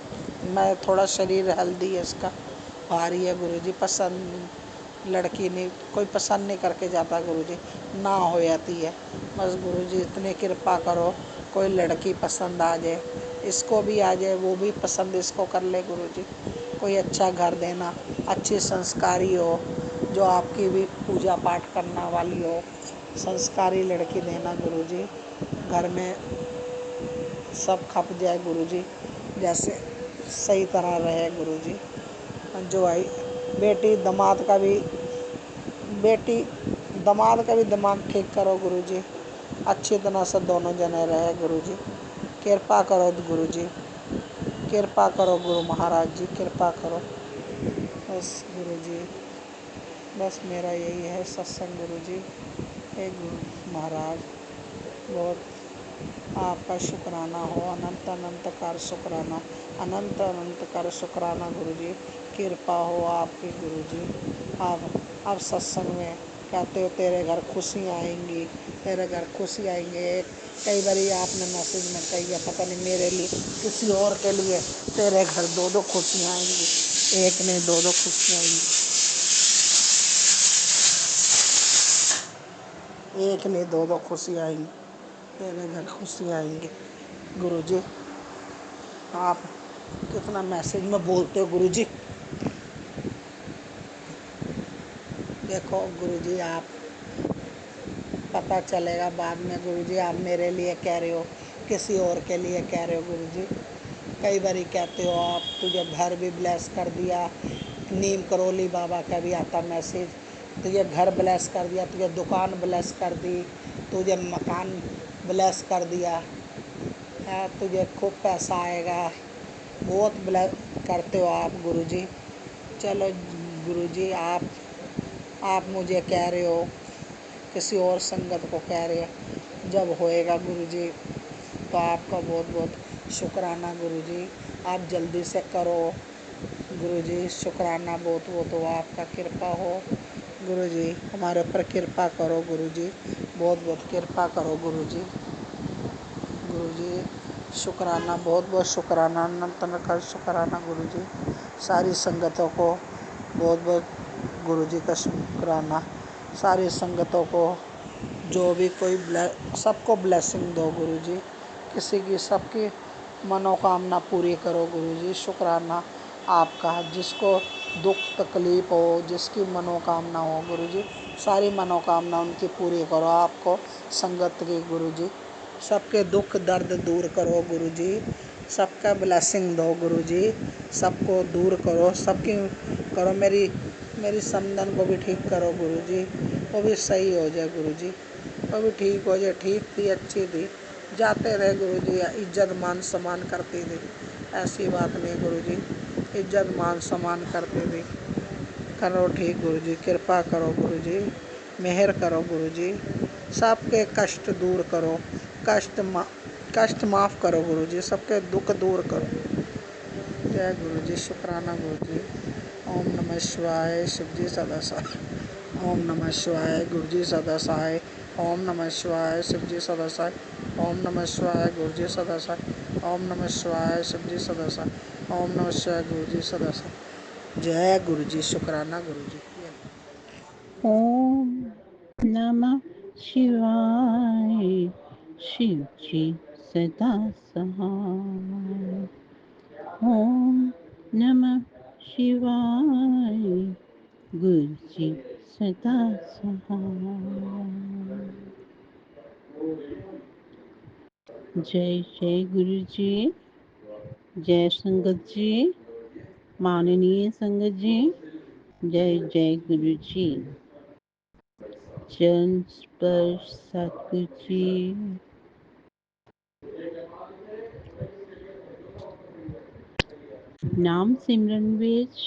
मैं थोड़ा शरीर हेल्दी है इसका, भारी है गुरुजी, पसंद लड़की नहीं कोई पसंद नहीं करके जाता गुरुजी, ना हो जाती है। बस गुरुजी इतनी कृपा करो कोई लड़की पसंद आ जाए, इसको भी आ जाए वो भी पसंद इसको कर ले गुरुजी। कोई अच्छा घर देना, अच्छी संस्कारी हो, जो आपकी भी पूजा पाठ करने वाली हो, संस्कारी लड़की देना गुरुजी। घर में सब खप जाए गुरुजी, जैसे सही तरह रहे गुरुजी। जो आई बेटी दामाद का भी दिमाग ठीक करो गुरुजी, अच्छी तरह से दोनों जने रहे गुरुजी। कृपा करो गुरुजी, कृपा करो गुरु महाराज जी, कृपा करो बस गुरुजी। बस मेरा यही है सत्संग गुरुजी। हे गुरु महाराज बहुत आपका शुक्राना हो, अनंत अनंत कर शुक्राना, अनंत अनंत कर शुक्राना गुरुजी। कृपा हो आपकी गुरुजी। आप सत्संग में कहते हो तेरे घर खुशियाँ आएंगी, तेरे घर खुशी आएंगे। कई बार आपने मैसेज में कही है, पता नहीं मेरे लिए किसी और के लिए, तेरे घर 2-2 खुशियाँ आएंगी, एक नहीं 2-2 खुशियाँ आएंगी, एक नहीं 2-2 खुशियाँ आएंगी, तेरे घर खुशियाँ आएंगी गुरुजी। आप कितना मैसेज में बोलते हो गुरुजी। देखो गुरुजी आप पता चलेगा बाद में गुरुजी, आप मेरे लिए कह रहे हो किसी और के लिए कह रहे हो गुरुजी। कई बार कहते हो आप तुझे घर भी ब्लेस कर दिया, नीम करोली बाबा का भी आता मैसेज, तुझे घर ब्लेस कर दिया, तुझे दुकान ब्लेस कर दी, तुझे मकान ब्लेस कर दिया, तुझे खूब पैसा आएगा, बहुत ब्लेस करते हो आप गुरुजी। चलो गुरुजी आप मुझे कह रहे हो, किसी और संगत को कह रहे हो, जब होएगा गुरुजी तो आपका बहुत बहुत शुक्राना गुरुजी। आप जल्दी से करो गुरुजी, शुक्राना बहुत बहुत हो, आपका कृपा हो गुरुजी, हमारे ऊपर कृपा करो गुरुजी, बहुत बहुत कृपा करो गुरुजी। गुरुजी शुक्राना, बहुत बहुत शुक्राना, अनंत का शुक्राना गुरुजी। सारी संगतों को बहुत बहुत गुरुजी का शुक्राना, सारी संगतों को जो भी कोई सबको ब्लेसिंग दो गुरुजी, किसी की सबकी मनोकामना पूरी करो गुरुजी। शुक्राना आपका, जिसको दुख तकलीफ़ हो, जिसकी मनोकामना हो गुरुजी, सारी मनोकामना उनकी पूरी करो आपको संगत की गुरुजी। सबके दुख दर्द दूर करो गुरुजी, सबका ब्लेसिंग दो गुरुजी, सबको दूर करो, सबकी करो, मेरी समधन को भी ठीक करो गुरुजी, वो भी सही हो जाए गुरुजी, वो भी ठीक हो जाए। ठीक थी, अच्छी थी, जाते रहे गुरुजी, इज्जत मान सम्मान करती थी, ऐसी बात नहीं गुरुजी, इज्जत मान सम्मान करती थी। करो ठीक गुरुजी, कृपा करो गुरुजी, मेहर करो गुरुजी, सबके कष्ट दूर करो, कष्ट माफ़ करो गुरुजी, सबके दुख दूर करो। जय गुरुजी, शुक्राना गुरुजी, ओम नमः शिवाय शिवजी सदा सहाय। ओम नमः शिवाय गुरुजी सदा सहाय। ओम नमः शिवाय शिवजी सदा सहाय। ओम नमः शिवाय गुरुजी सदा सहाय। ओम नमः शिवाय शिवजी सदा सहाय। ओम नमः शिवाय गुरुजी सदा सहाय। जय गुरुजी। शुक्राना गुरुजी। ओम नमः शिवाय शिव जी सदा सहाय। ओम नमः शिवाय गुरु जी सदा सहाय। जय जय गुरु जी। जय संगत जी। माननीय संगत जी। जय जय गुरु जी। चरण स्पर्श सतगुरु जी। नाम सिमरन ਵਿੱਚ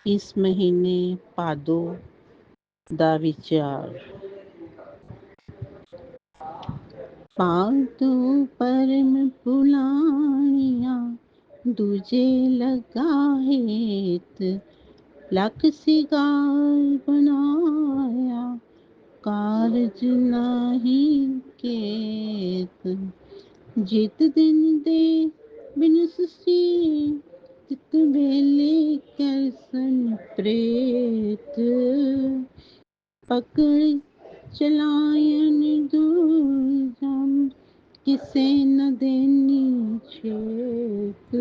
ਇਸ ਮਹੀਨੇ ਭਾਦੋ ਦਾ ਵਿਚਾਰ। ਪਾਲਤੂ ਪਰਮ ਪੁਲਾਣੀਆਂ ਦੂਜੇ ਲਗਾਹੇਤ ਲੱਖ ਸਿਗਾਰ ਬਣਾਇਆ ਕਾਰਜ ਨਹੀਂ ਕੇਤ ਜਿਤ ਦਿਨ ਦੇ ਬਿਨ ਸੁਸੀ ਤਿਤ ਵੇਲੇ ਕਰਸਨ ਪ੍ਰੇਤ ਪਕੜ ਚਲਾਇਨ ਦੂਜਮ ਕਿਸੇ ਨ ਦੇਨੀ ਛੇਤ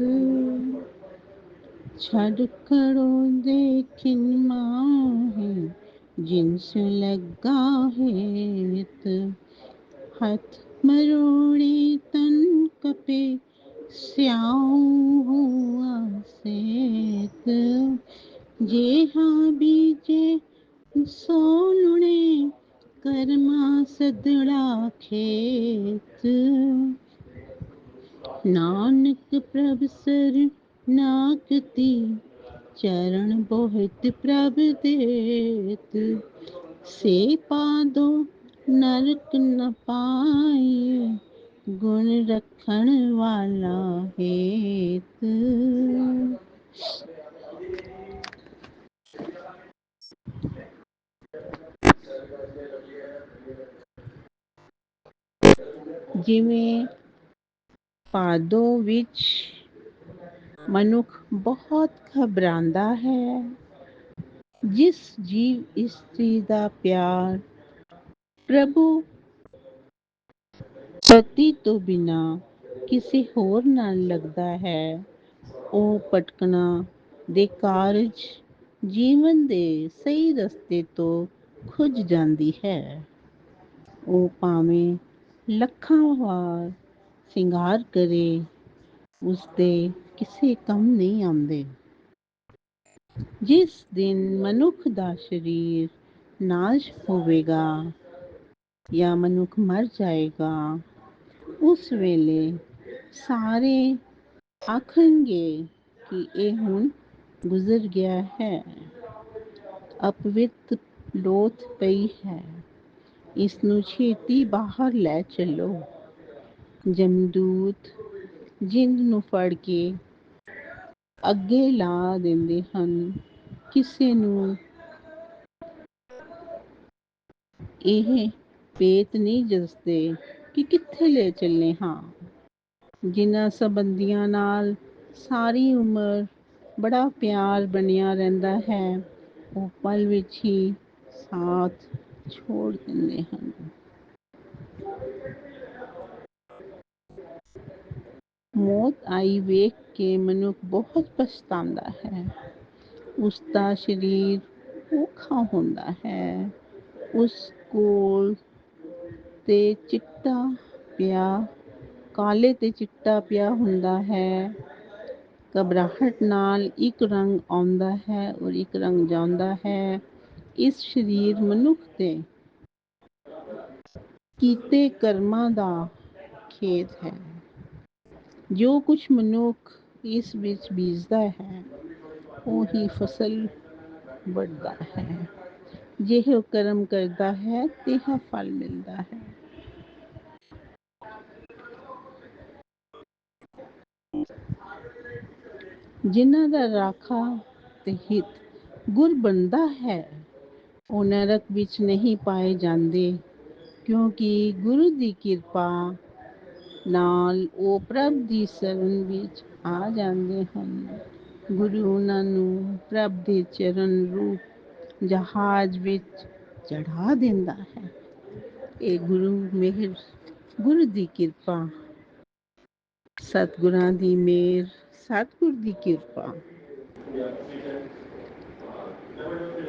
ਛੱਡ ਖੜੋ ਦੇਖਿਨ ਮਾਹੇ ਜਿਨਸ ਲੱਗਾ ਹੇਤ ਹੱਥ ਮਰੋੜੇ ਤਨ ਕਪੇ ਸਿਆਉ ਹੁਆ ਸੇਤ ਜੇਹਾ ਬੀਜੇ ਸੋ ਲੁਣੇ ਕਰਮਾ ਸਦੜਾ ਖੇਤ ਨਾਨਕ ਪ੍ਰਭ ਸਰ ਨਾਕਤੀ ਚਰਨ ਬਹੁਤ ਪ੍ਰਭ ਦੇਤ ਸੇ ਪਾਦੋ ਨਰਕ ਨ ਪਾਏ ਗੁਣ ਰਖਣ ਵਾਲਾ ਹੇਤ ਜਿਵੇਂ ਭਾਦੋ ਵਿੱਚ ਮਨੁੱਖ ਬਹੁਤ ਘਬਰਾਉਂਦਾ ਹੈ। ਜਿਸ ਜੀਵ ਇਸਤਰੀ ਦਾ ਪਿਆਰ ਪ੍ਰਭੂ ਪਤੀ ਤੋਂ ਬਿਨਾ ਕਿਸੇ ਹੋਰ ਨਾਲ ਲੱਗਦਾ ਹੈ, ਉਹ ਭਟਕਣਾ ਦੇ ਕਾਰਜ ਜੀਵਨ ਦੇ ਸਹੀ ਰਸਤੇ ਤੋਂ ਖੁੱਜ ਜਾਂਦੀ ਹੈ। ਉਹ ਭਾਵੇਂ ਲੱਖਾਂ ਵਾਰ ਸ਼ਿੰਗਾਰ ਕਰੇ, ਉਸਦੇ ਕਿਸੇ ਕੰਮ ਨਹੀਂ ਆਉਂਦੇ। ਜਿਸ ਦਿਨ ਮਨੁੱਖ ਦਾ ਸਰੀਰ ਨਾਸ਼ ਹੋਵੇਗਾ ਜਾਂ ਮਨੁੱਖ ਮਰ ਜਾਏਗਾ, ਉਸ ਵੇਲੇ ਸਾਰੇ ਆਖਣਗੇ ਕਿ ਇਹ ਹੁਣ ਗੁਜ਼ਰ ਗਿਆ ਹੈ, ਅਪਵਿੱਤ ਲੋਥ ਪਈ ਹੈ, ਇਸ ਨੂੰ ਛੇਤੀ ਬਾਹਰ ਲੈ ਚੱਲੋ। ਜਮਦੂਤ ਜਿੰਦ ਨੂੰ ਫੜ ਕੇ ਅੱਗੇ ਲਾ ਦਿੰਦੇ ਹਨ। ਕਿਸੇ ਨੂੰ ਇਹ ਭੇਤ ਨਹੀਂ ਦੱਸਦੇ ਕਿ ਕਿੱਥੇ ਲੈ ਚੱਲੇ ਹਾਂ। ਜਿਨ੍ਹਾਂ ਸੰਬੰਧੀਆਂ ਨਾਲ ਸਾਰੀ ਉਮਰ ਬੜਾ ਪਿਆਰ ਬਣਿਆ ਰਹਿੰਦਾ ਹੈ, ਉਹ ਪਲ ਵਿੱਚ ਹੀ ਸਾਥ ਛੋੜ ਦਿੰਦੇ ਹਨ। ਮੌਤ ਆਈ ਵੇਖ ਕੇ ਮਨੁੱਖ ਬਹੁਤ ਪਛਤਾਉਂਦਾ ਹੈ। ਉਸਦਾ ਸਰੀਰ ਔਖਾ ਹੁੰਦਾ ਹੈ। ਉਸ ਕੋਲ ਤੇ ਚਿੱਟਾ ਪਿਆ, ਕਾਲੇ ਤੇ ਚਿੱਟਾ ਪਿਆ ਹੁੰਦਾ ਹੈ। ਘਬਰਾਹਟ ਨਾਲ ਇੱਕ ਰੰਗ ਆਉਂਦਾ ਹੈ ਔਰ ਇੱਕ ਰੰਗ ਜਾਂਦਾ ਹੈ। ਇਸ ਸਰੀਰ ਮਨੁੱਖ ਦੇ ਕੀਤੇ ਕਰਮਾਂ ਦਾ ਖੇਤ ਹੈ। ਜੋ ਕੁਛ ਮਨੁੱਖ ਇਸ ਵਿੱਚ ਬੀਜਦਾ ਹੈ, ਉਹੀ ਫਸਲ ਵੱਢਦਾ ਹੈ। ਜਿਹੋ ਕਰਮ ਕਰਦਾ ਹੈ, ਤਿਹਾ ਫਲ ਮਿਲਦਾ ਹੈ। ਜਿਨ੍ਹਾਂ ਦਾ ਰਾਖਾ ਤੇ ਹਿੱਤ ਗੁਰ ਬਣਦਾ ਹੈ, ਉਹ ਨਰਕ ਵਿੱਚ ਨਹੀਂ ਪਾਏ ਜਾਂਦੇ, ਕਿਉਂਕਿ ਗੁਰੂ ਦੀ ਕਿਰਪਾ ਨਾਲ ਉਹ ਪ੍ਰਭ ਦੀ ਸ਼ਰਨ ਵਿੱਚ ਆ ਜਾਂਦੇ ਹਨ। ਗੁਰੂ ਉਹਨਾਂ ਨੂੰ ਪ੍ਰਭ ਦੇ ਚਰਨ ਰੂਪ ਜਹਾਜ਼ ਵਿੱਚ ਚੜ੍ਹਾ ਦਿੰਦਾ ਹੈ। ਇਹ ਗੁਰੂ ਦੀ ਕਿਰਪਾ, ਸਤਿਗੁਰਾਂ ਦੀ ਮਿਹਰ, ਸਤਿਗੁਰ ਦੀ ਕਿਰਪਾ,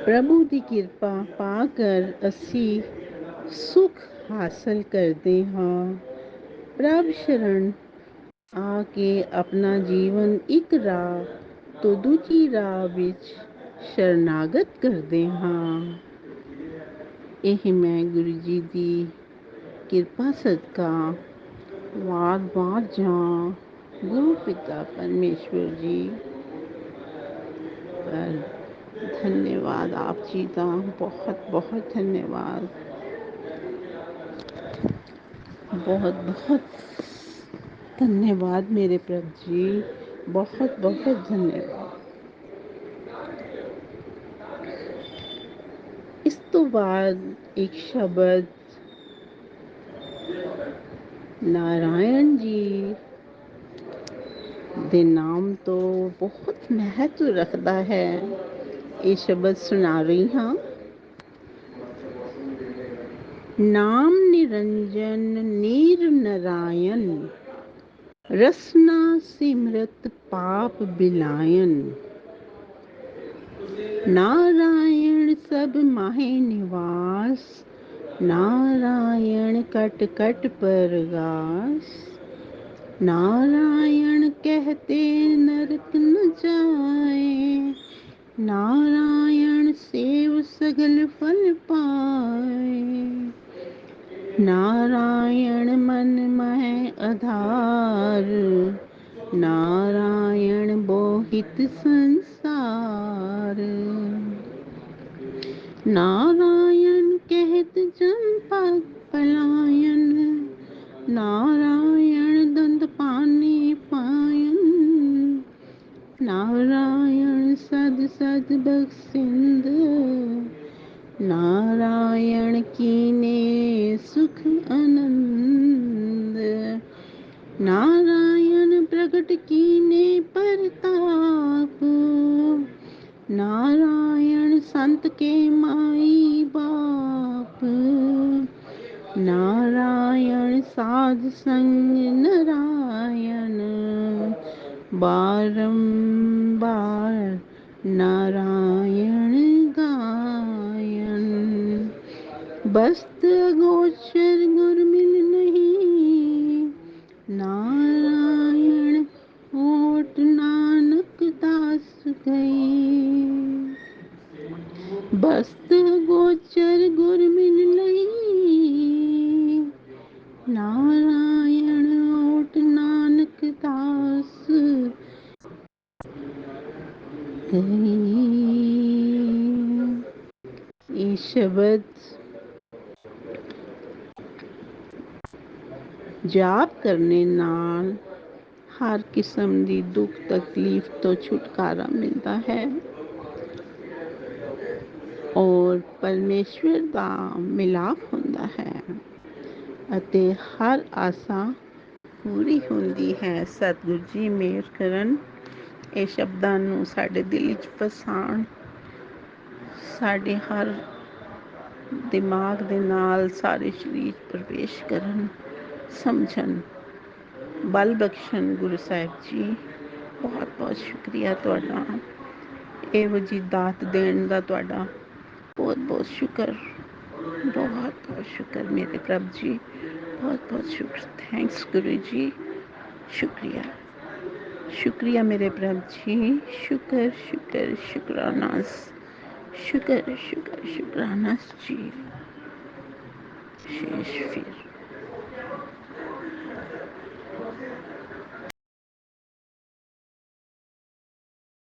ਪ੍ਰਭੂ ਦੀ ਕਿਰਪਾ ਪਾ ਕਰ ਅਸੀਂ ਸੁਖ ਹਾਸਲ ਕਰਦੇ ਹਾਂ। ਪ੍ਰਭ ਸ਼ਰਨ ਆ ਕੇ ਆਪਣਾ ਜੀਵਨ ਇੱਕ ਰਾਹ ਤੋਂ ਦੂਜੀ ਰਾਹ ਵਿੱਚ ਸ਼ਰਨਾਗਤ ਕਰਦੇ ਹਾਂ। ਇਹ ਮੈਂ ਗੁਰੂ ਜੀ ਦੀ ਕਿਰਪਾ ਸਦਕਾ ਵਾਰ-ਵਾਰ ਜਾਂ ਗੁਰੂ ਪਿਤਾ ਪਰਮੇਸ਼ਵਰ ਜੀ, ਪਰ ਧੰਨਵਾਦ ਆਪ ਜੀ ਦਾ, ਬਹੁਤ ਬਹੁਤ ਧੰਨਵਾਦ, ਬਹੁਤ ਬਹੁਤ ਧੰਨਵਾਦ ਮੇਰੇ ਪ੍ਰਭ ਜੀ, ਬਹੁਤ ਬਹੁਤ ਧੰਨਵਾਦ। ਇਸ ਤੋਂ ਬਾਅਦ ਇੱਕ ਸ਼ਬਦ ਨਾਰਾਇਣ ਜੀ ਦੇ ਨਾਮ ਤੋਂ ਬਹੁਤ ਮਹੱਤਵ ਰੱਖਦਾ ਹੈ। ਇਹ ਸ਼ਬਦ ਸੁਣਾ ਰਹੀ ਹਾਂ। ਨਾਮ ਨਿਰੰਜਨ ਨੀਰ ਨਰਾਇਣ, ਰਸਨਾ ਸਿਮਰਤ ਪਾਪ ਬਿਲਾਇਨ। ਨਾਰਾਇਣ ਸਭ ਮਾਹੇ ਨਿਵਾਸ, ਨਾਰਾਇਣ ਕਟ ਕਟ ਪਰਗਾਸ। नारायण कहते नरक न जाए, नारायण सेव सगल फल पाए। नारायण मन मह आधार, नारायण बोहित संसार। नारायण कहत जम पग पलायन, नारायण दंद पानी पायन। नारायण सद सद बख्शिंद, नारायण कीने सुख आनंद। नारायण प्रगट कीने परताप, नारायण संत के माई बाप। नारायण साध संग नारायण, बारंबार नारायण गायन। बस्त गोचर गुर मिल नहीं, नारायण होठ नानक दास गए। बस्त गोचर गुर मिल नहीं, नारायण होठ नानक दास गए। ਇਹ ਸ਼ਬਦ ਜਾਪ ਕਰਨੇ ਨਾਲ ਹਰ ਕਿਸਮ ਦੀ ਦੁੱਖ ਤਕਲੀਫ ਤੋਂ ਛੁਟਕਾਰਾ ਮਿਲਦਾ ਹੈ ਔਰ ਪਰਮੇਸ਼ਵਰ ਦਾ ਮਿਲਾਪ ਹੁੰਦਾ ਹੈ ਅਤੇ ਹਰ ਆਸਾ ਪੂਰੀ ਹੁੰਦੀ ਹੈ। ਸਤਿਗੁਰੂ ਜੀ ਮਿਹਰ ਕਰਨ, ਇਹ ਸ਼ਬਦਾਂ ਨੂੰ ਸਾਡੇ ਦਿਲ ਵਿੱਚ ਵਸਾਉਣ, ਸਾਡੇ ਹਰ ਦਿਮਾਗ ਦੇ ਨਾਲ ਸਾਰੇ ਸਰੀਰ ਪ੍ਰਵੇਸ਼ ਕਰਨ, ਸਮਝਣ, ਬਲ ਬਖਸ਼ਣ। ਗੁਰੂ ਸਾਹਿਬ ਜੀ ਬਹੁਤ ਬਹੁਤ ਸ਼ੁਕਰੀਆ ਤੁਹਾਡਾ, ਇਹੋ ਜਿਹੀ ਦਾਤ ਦੇਣ ਦਾ ਤੁਹਾਡਾ ਬਹੁਤ ਬਹੁਤ ਸ਼ੁਕਰ, ਬਹੁਤ ਬਹੁਤ ਸ਼ੁਕਰ ਮੇਰੇ ਪ੍ਰਭ ਜੀ, ਬਹੁਤ ਬਹੁਤ ਸ਼ੁਕਰ। ਥੈਂਕਸ ਗੁਰੂ ਜੀ, ਸ਼ੁਕਰੀਆ ਸ਼ੁਕਰੀਆ ਮੇਰੇ ਪ੍ਰਭ ਜੀ, ਸ਼ੁਕਰ ਸ਼ੁਕਰ ਸ਼ੁਕਰਾਨਾਸ, ਸ਼ੁਕਰ ਸ਼ੁਕਰ ਸ਼ੁਕਰਾਨਾਸ ਜੀ। शेष फिर